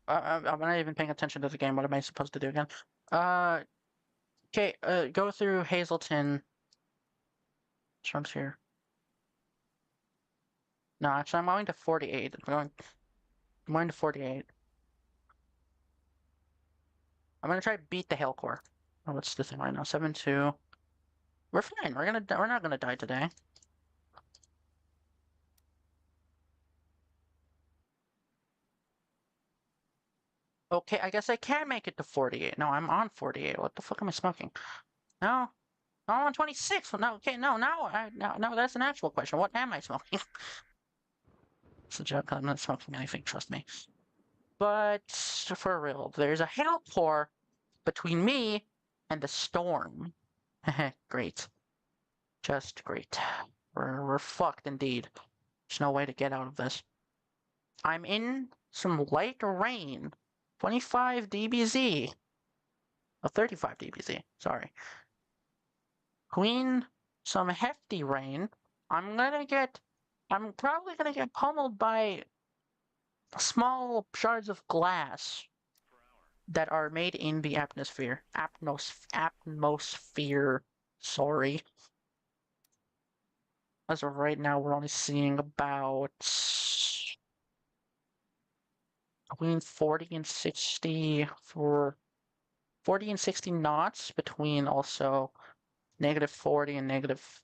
I'm not even paying attention to the game. What am I supposed to do again? Okay, go through Hazleton. Trump's here. No, actually, I'm going to 48. I'm going to 48. I'm gonna try to beat the Hail Core. Oh, what's the thing right now? 7-2. We're fine. We're not gonna die today. Okay, I guess I can make it to 48. No, I'm on 48. What the fuck am I smoking? No, I'm on 26. No, okay, no, no, that's an actual question. What am I smoking? It's a joke. I'm not smoking anything. Trust me. But for real, there's a hail core between me and the storm. Great, just great. We're fucked indeed. There's no way to get out of this. I'm in some light rain. 25 dBz. Oh, 35 dBz. Sorry. Queen, some hefty rain. I'm probably gonna get pummeled by small shards of glass that are made in the atmosphere. Atmosphere. Sorry. As of right now, we're only seeing about between 40 and 60 for 40 and 60 knots between also -40 and negative.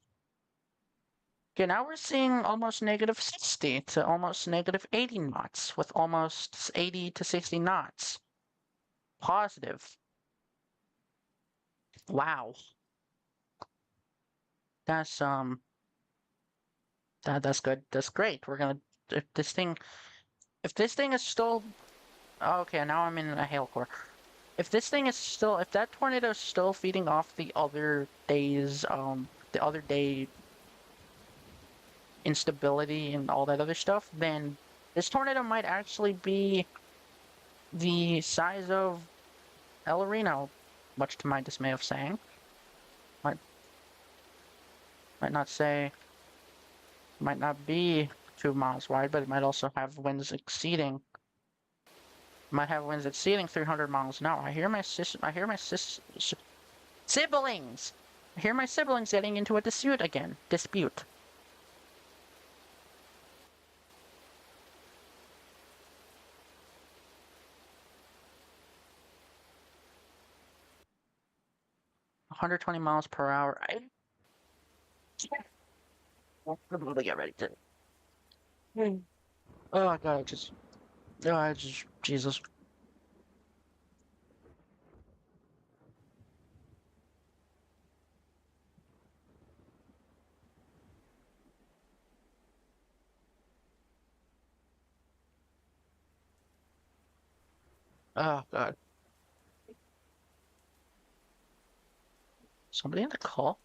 Okay, now we're seeing almost -60 to almost -80 knots with almost 80 to 60 knots. Positive. Wow. That's that's good. That's great. We're gonna if this thing is still okay, now I'm in a hail core. If that tornado is still feeding off the other day instability and all that other stuff, then this tornado might actually be the size of El Reno, much to my dismay of saying. Might not be 2 miles wide, but it might also have winds exceeding 300 miles an hour. I hear my siblings. I hear my siblings getting into a dispute again. Dispute. $120 miles per hour. I'm gonna get ready to. Oh god, Jesus. Oh god. Somebody in the call?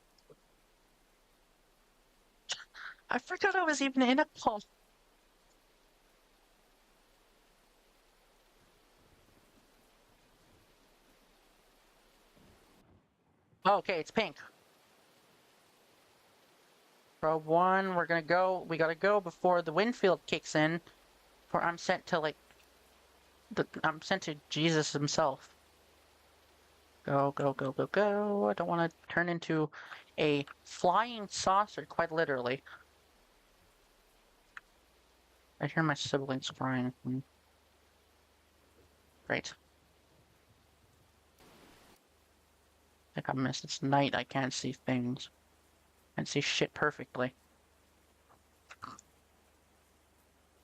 I forgot I was even in a call. Oh, okay, it's pink. Probe 1, we gotta go before the wind field kicks in, for I'm sent to I'm sent to Jesus himself. Go, go, go, go, go. I don't want to turn into a flying saucer, quite literally. I hear my siblings crying. Great. I think I missed. It's night. I can't see things. I can see shit perfectly.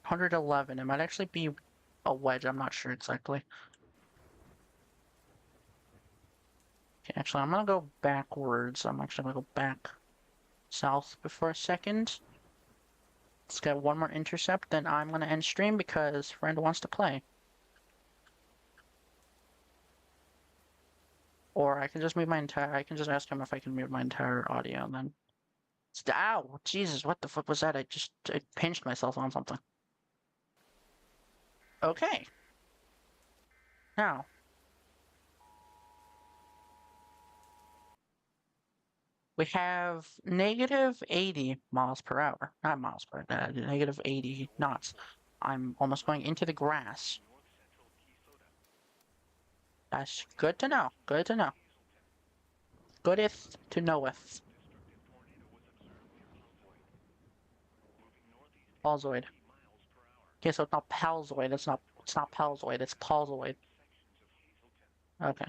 111. It might actually be a wedge. I'm not sure exactly. Okay, actually, I'm gonna go backwards. I'm actually gonna go back south for a second. Let's get one more intercept, then I'm gonna end stream because friend wants to play. Or I can just I can just ask him if I can mute my entire audio and then. Ow! Jesus, what the fuck was that? I pinched myself on something. Okay. Now. We have -80 miles per hour. Not miles per hour, -80 knots. I'm almost going into the grass. That's good to know. Good to know. Goodeth to knoweth. Palzoid. Okay, so it's not Palzoid. It's not Palzoid. It's Palzoid. Okay,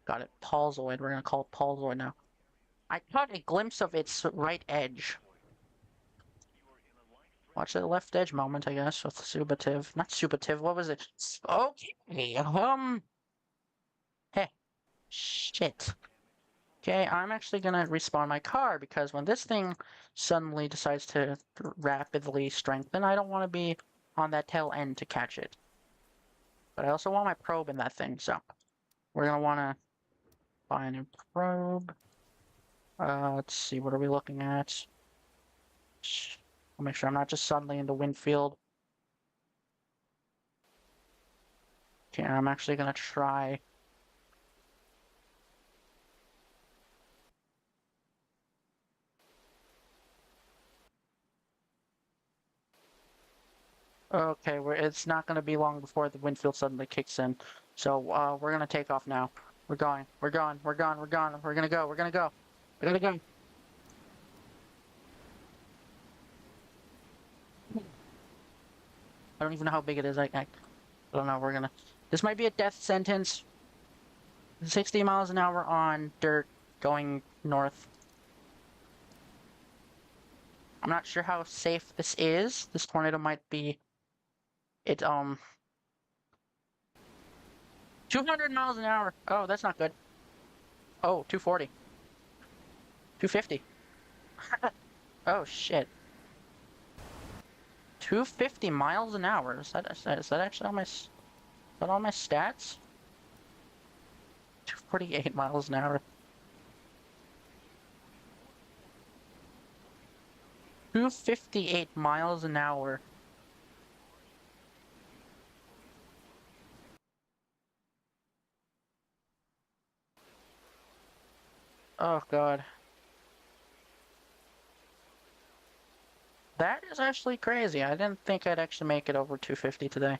got it. Palzoid. We're gonna call it Palzoid now. I caught a glimpse of its right edge. Watch the left edge moment, I guess, with Subativ. Not Subativ. What was it? Okay. Hey. Shit. Okay, I'm actually gonna respawn my car because when this thing suddenly decides to rapidly strengthen, I don't want to be on that tail end to catch it. But I also want my probe in that thing, so we're gonna want to buy a new probe. Let's see, what are we looking at? I'll make sure I'm not just suddenly in the wind field. Okay, I'm actually gonna try. Okay, it's not gonna be long before the wind field suddenly kicks in. So we're gonna take off now. We're going. We're going. We're going. We're going. We're gonna go. We're gonna go. We're gonna go. I don't even know how big it is. I don't know. We're gonna. This might be a death sentence. 60 miles an hour on dirt going north. I'm not sure how safe this is. This tornado might be. 200 miles an hour. Oh, that's not good. Oh, 240. 250. Oh shit. 250 miles an hour. Is that actually on my all my stats? 248 miles an hour. 258 miles an hour. Oh god. That is actually crazy. I didn't think I'd actually make it over 250 today.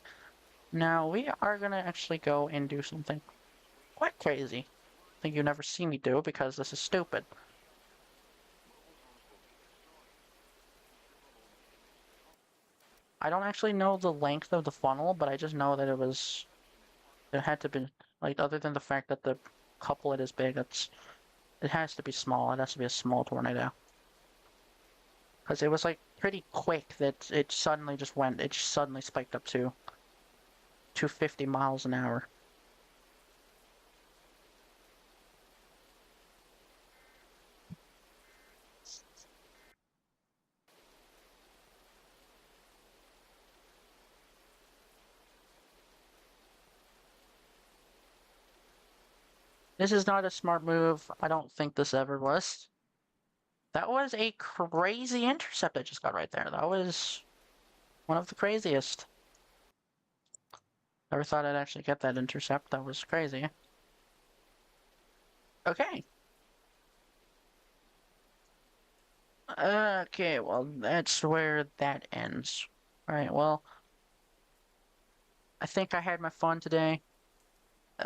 Now we are gonna actually go and do something quite crazy. I think you never see me do because this is stupid. I don't actually know the length of the funnel, but I just know that it had to be, like, other than the fact that the couplet is big, it has to be small. It has to be a small tornado. Because it was, like, pretty quick that it suddenly spiked up to 250 miles an hour. This is not a smart move. I don't think this ever was. That was a crazy intercept I just got right there. That was one of the craziest. Never thought I'd actually get that intercept. That was crazy. Okay. Okay, well, that's where that ends. Alright, well, I think I had my fun today.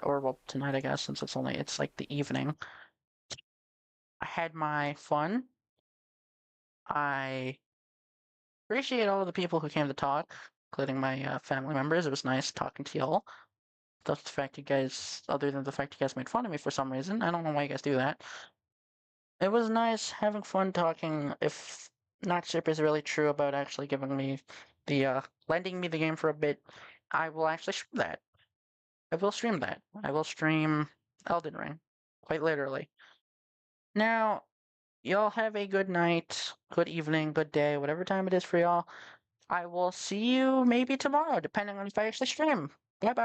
Or, well, tonight, I guess, since it's like the evening. I had my fun. I appreciate all of the people who came to talk, including my family members. It was nice talking to y'all. The fact you guys, other than the fact you guys made fun of me for some reason, I don't know why you guys do that. It was nice having fun talking. If not ship is really true about actually giving me lending me the game for a bit, I will actually stream that. I will stream that. I will stream Elden Ring, quite literally. Now, y'all have a good night, good evening, good day, whatever time it is for y'all. I will see you maybe tomorrow, depending on if I actually stream. Bye bye.